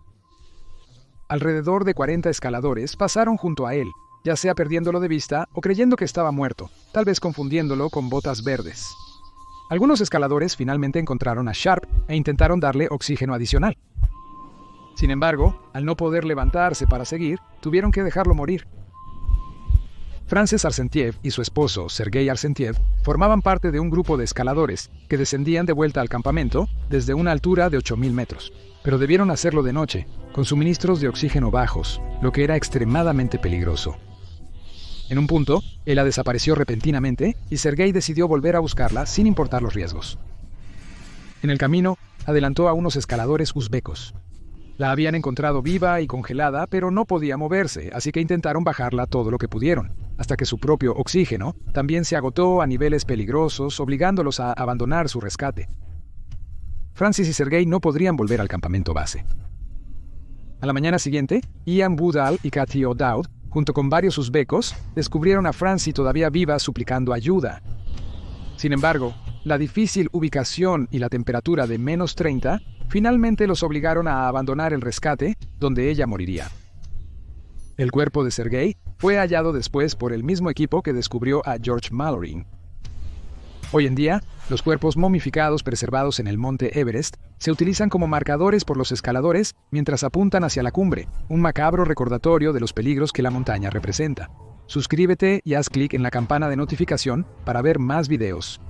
Alrededor de 40 escaladores pasaron junto a él, ya sea perdiéndolo de vista o creyendo que estaba muerto, tal vez confundiéndolo con botas verdes. Algunos escaladores finalmente encontraron a Sharp e intentaron darle oxígeno adicional. Sin embargo, al no poder levantarse para seguir, tuvieron que dejarlo morir. Frances Arsentiev y su esposo, Sergei Arsentiev, formaban parte de un grupo de escaladores que descendían de vuelta al campamento desde una altura de 8.000 metros, pero debieron hacerlo de noche, con suministros de oxígeno bajos, lo que era extremadamente peligroso. En un punto, Ela desapareció repentinamente y Sergei decidió volver a buscarla sin importar los riesgos. En el camino, adelantó a unos escaladores uzbecos. La habían encontrado viva y congelada, pero no podía moverse, así que intentaron bajarla todo lo que pudieron, hasta que su propio oxígeno también se agotó a niveles peligrosos, obligándolos a abandonar su rescate. Francis y Sergei no podrían volver al campamento base. A la mañana siguiente, Ian Woodall y Cathy O'Dowd, junto con varios uzbecos, descubrieron a Francie todavía viva suplicando ayuda. Sin embargo, la difícil ubicación y la temperatura de -30 finalmente los obligaron a abandonar el rescate, donde ella moriría. El cuerpo de Sergei fue hallado después por el mismo equipo que descubrió a George Mallory. Hoy en día, los cuerpos momificados preservados en el monte Everest se utilizan como marcadores por los escaladores mientras apuntan hacia la cumbre, un macabro recordatorio de los peligros que la montaña representa. Suscríbete y haz clic en la campana de notificación para ver más videos.